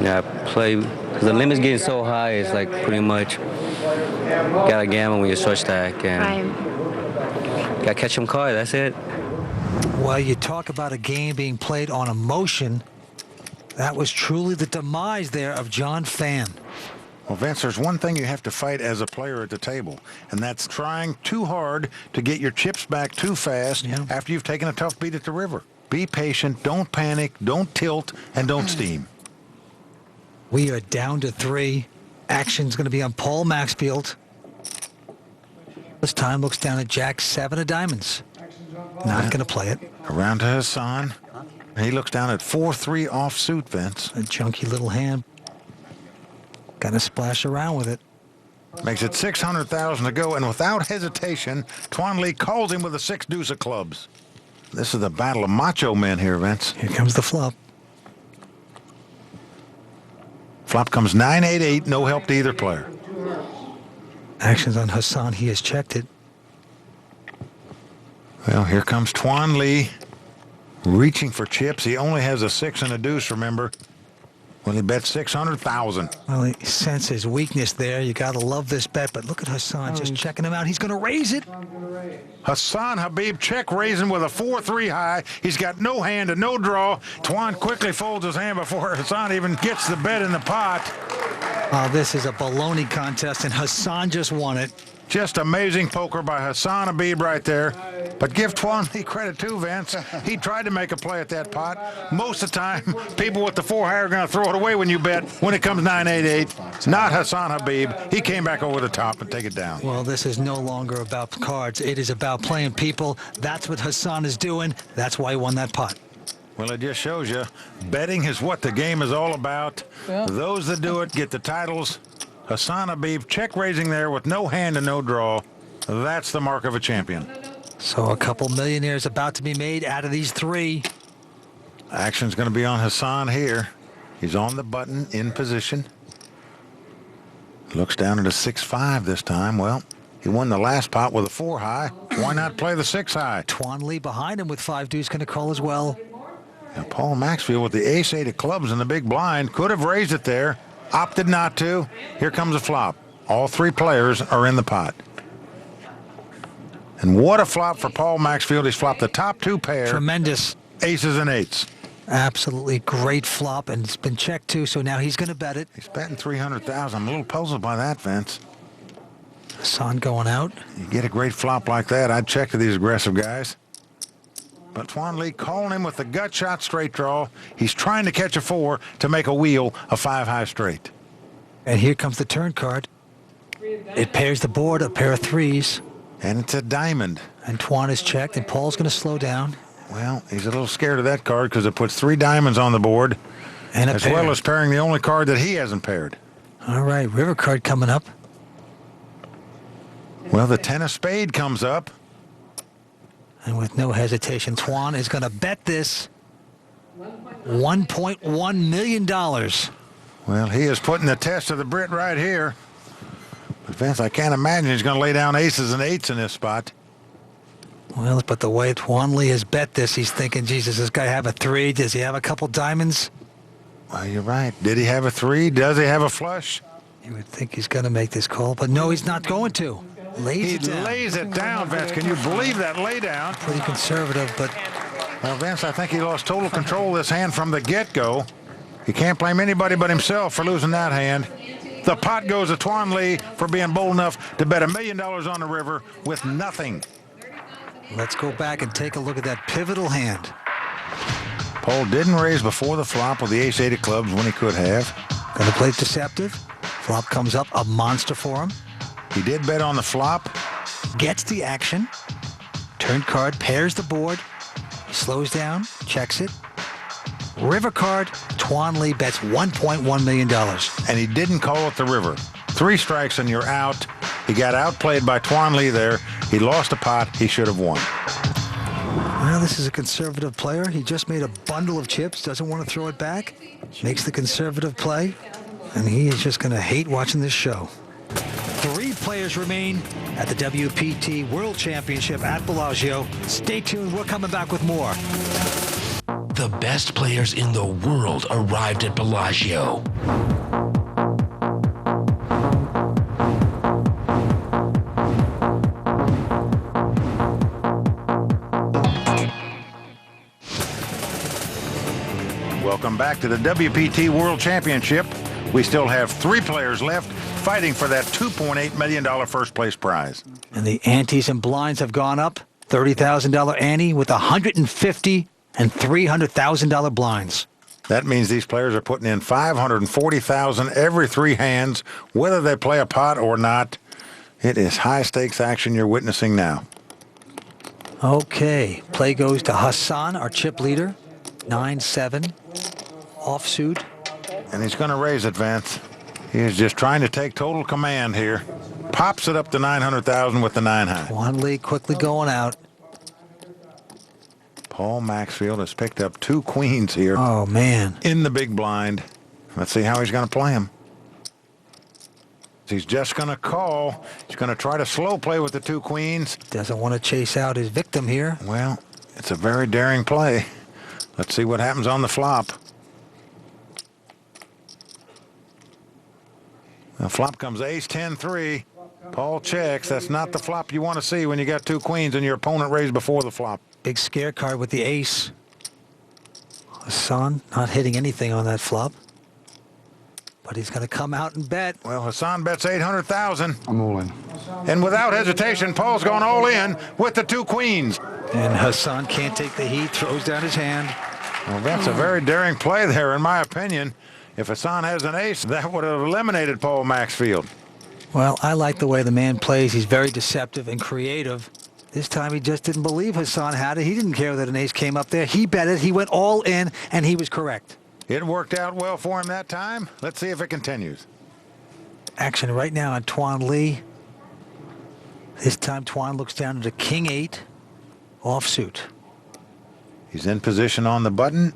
Yeah, I play, because the limit's getting so high, it's like pretty much gotta gamble when you're short stack and gotta catch some cards, that's it. Well, you talk about a game being played on emotion. That was truly the demise there of John Fan. Well, Vince, there's one thing you have to fight as a player at the table, and that's trying too hard to get your chips back too fast after you've taken a tough beat at the river. Be patient, don't panic, don't tilt, and don't steam. We are down to 3. Action's going to be on Paul Maxfield. This time looks down at Jack 7 of diamonds. Not going to play it. Around to Hassan. He looks down at 4-3 offsuit, Vince. A junky little hand. Got to splash around with it. Makes it $600,000 to go, and without hesitation, Tuan Lee calls him with a 6 deuce of clubs. This is the battle of macho men here, Vince. Here comes the flop. Flop comes 9-8-8, no help to either player. Action's on Hassan. He has checked it. Well, here comes Tuan Lee, reaching for chips. He only has a 6 and a deuce, remember. Well, he bet $600,000. Well, he senses weakness there. You got to love this bet, but look at Hassan just checking him out. He's going to raise it. Hassan Habib check raising with a 4-3 high. He's got no hand and no draw. Tuan quickly folds his hand before Hassan even gets the bet in the pot. Oh, this is a baloney contest, and Hassan just won it. Just amazing poker by Hassan Habib right there. But give Twanley credit too, Vince. He tried to make a play at that pot. Most of the time, people with the 4 high are going to throw it away when you bet. When it comes 9-8-8, not Hassan Habib. He came back over the top and take it down. Well, this is no longer about cards. It is about playing people. That's what Hassan is doing. That's why he won that pot. Well, it just shows you, betting is what the game is all about. Yeah. Those that do it get the titles. Hassan Habib check raising there with no hand and no draw. That's the mark of a champion. So a couple millionaires about to be made out of these 3. Action's going to be on Hassan here. He's on the button in position. Looks down at a 6-5 this time. Well, he won the last pot with a 4 high. Why not play the 6 high? Twanley behind him with 5 deuce going to call as well. And Paul Maxfield with the ace-8 of clubs in the big blind could have raised it there. Opted not to. Here comes a flop. All 3 players are in the pot. And what a flop for Paul Maxfield. He's flopped the top 2 pair. Tremendous. Aces and 8s. Absolutely great flop, and it's been checked too, so now he's going to bet it. He's betting 300,000. I'm a little puzzled by that, Vince. Hassan going out. You get a great flop like that, I'd check to these aggressive guys. But Twanley calling him with the gut shot straight draw. He's trying to catch a 4 to make a wheel a 5 high straight. And here comes the turn card. It pairs the board, a pair of 3s. And it's a diamond. And Twan is checked, and Paul's going to slow down. Well, he's a little scared of that card because it puts 3 diamonds on the board. And as well as pairing the only card that he hasn't paired. All right, river card coming up. Well, the 10 of spade comes up. And with no hesitation, Twan is going to bet this $1.1 million. Well, he is putting the test of the Brit right here. But Vince, I can't imagine he's going to lay down aces and 8s in this spot. Well, but the way Twanley has bet this, he's thinking, Jesus, does this guy have a 3? Does he have a couple diamonds? Well, you're right. Did he have a 3? Does he have a flush? You would think he's going to make this call, but no, he's not going to. He lays it down, Vince. Can you believe that lay down? Pretty conservative, but... Well, Vince, I think he lost total control of this hand from the get-go. He can't blame anybody but himself for losing that hand. The pot goes to Twanley for being bold enough to bet $1 million on the river with nothing. Let's go back and take a look at that pivotal hand. Paul didn't raise before the flop with the ace-8 of clubs when he could have. Going to play deceptive. Flop comes up, a monster for him. He did bet on the flop. Gets the action. Turn card, pairs the board. He slows down, checks it. River card, Twanley bets $1.1 million. And he didn't call it the river. 3 strikes and you're out. He got outplayed by Twanley there. He lost a pot. He should have won. Well, this is a conservative player. He just made a bundle of chips, doesn't want to throw it back. Makes the conservative play. And he is just going to hate watching this show. 3 players remain at the WPT World Championship at Bellagio. Stay tuned. We're coming back with more. The best players in the world arrived at Bellagio. Welcome back to the WPT World Championship. We still have 3 players left fighting for that $2.8 million first place prize. And the antes and blinds have gone up. $30,000 ante with $150,000 and $300,000 blinds. That means these players are putting in $540,000 every 3 hands, whether they play a pot or not. It is high stakes action you're witnessing now. Okay, play goes to Hassan, our chip leader. 9-7, offsuit. And he's going to raise it, Vance. He is just trying to take total command here. Pops it up to $900,000 with the 9 high. Twanley quickly going out. Paul Maxfield has picked up 2 queens here. Oh, man. In the big blind. Let's see how he's going to play him. He's just going to call. He's going to try to slow play with the 2 queens. Doesn't want to chase out his victim here. Well, it's a very daring play. Let's see what happens on the flop. The flop comes ace-10-3. Paul checks. That's not the flop you want to see when you got 2 queens and your opponent raised before the flop. Big scare card with the ace. Hassan not hitting anything on that flop. But he's going to come out and bet. Well, Hassan bets $800,000. I'm all in. And without hesitation, Paul's gone all in with the 2 queens. And Hassan can't take the heat, throws down his hand. Well, that's a very daring play there, in my opinion. If Hassan has an ace, that would have eliminated Paul Maxfield. Well, I like the way the man plays. He's very deceptive and creative. This time he just didn't believe Hassan had it. He didn't care that an ace came up there. He bet it. He went all in, and he was correct. It worked out well for him that time. Let's see if it continues. Action right now on Tuan Lee. This time Tuan looks down at a king 8 offsuit. He's in position on the button.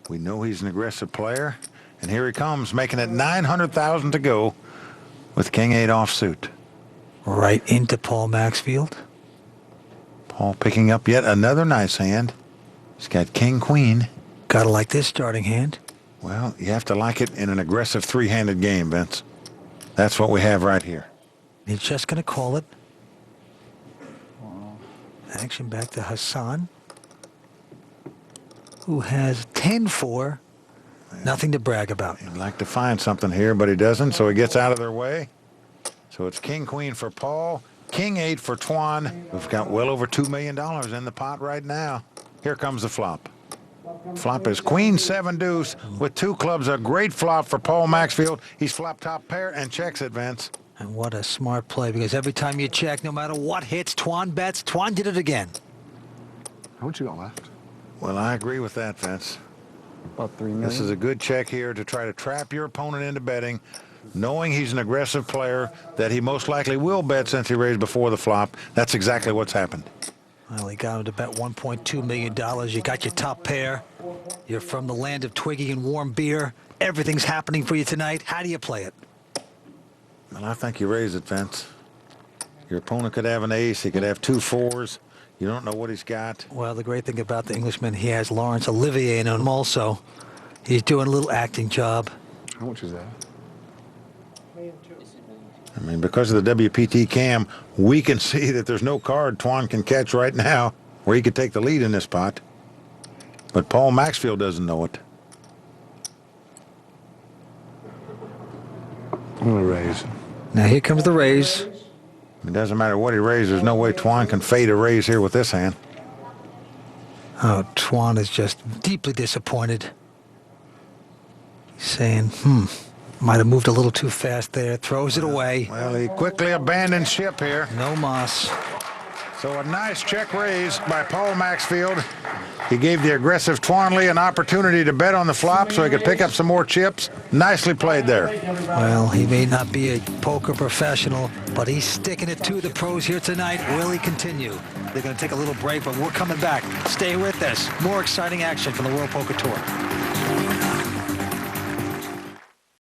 We know he's an aggressive player. And here he comes, making it 900,000 to go with king 8 offsuit. Right into Paul Maxfield. Paul picking up yet another nice hand. He's got king queen. Gotta like this starting hand. Well, you have to like it in an aggressive 3-handed game, Vince. That's what we have right here. He's just gonna call it. Action back to Hassan, who has 10-4. Nothing to brag about. He'd like to find something here, but he doesn't, so he gets out of their way. So it's king queen for Paul, king 8 for Tuan. We've got well over $2 million in the pot right now. Here comes the flop. Flop is queen 7 deuce with 2 clubs. A great flop for Paul Maxfield. He's flop top pair and checks it, Vince. And what a smart play, because every time you check, no matter what hits, Tuan bets. Tuan did it again. How much you got left? Well, I agree with that, Vince. About $3 million. This is a good check here to try to trap your opponent into betting, knowing he's an aggressive player that he most likely will bet since he raised before the flop. That's exactly what's happened. Well, he got him to bet $1.2 million. You got your top pair. You're from the land of Twiggy and warm beer. Everything's happening for you tonight. How do you play it? Well, I think you raise it, Vince. Your opponent could have an ace. He could have 2 4s. You don't know what he's got. Well, the great thing about the Englishman, he has Laurence Olivier in him also. He's doing a little acting job. How much is that? I mean, because of the WPT cam, we can see that there's no card Tuan can catch right now where he could take the lead in this pot. But Paul Maxfield doesn't know it. I'm going to raise. Now here comes the raise. It doesn't matter what he raises. There's no way Tuan can fade a raise here with this hand. Oh, Tuan is just deeply disappointed. He's saying, might have moved a little too fast there. Throws it away. Well, he quickly abandoned ship here. No mas. So a nice check raise by Paul Maxfield. He gave the aggressive Tuan Lee an opportunity to bet on the flop so he could pick up some more chips. Nicely played there. Well, he may not be a poker professional, but he's sticking it to the pros here tonight. Will he continue? They're going to take a little break, but we're coming back. Stay with us. More exciting action from the World Poker Tour.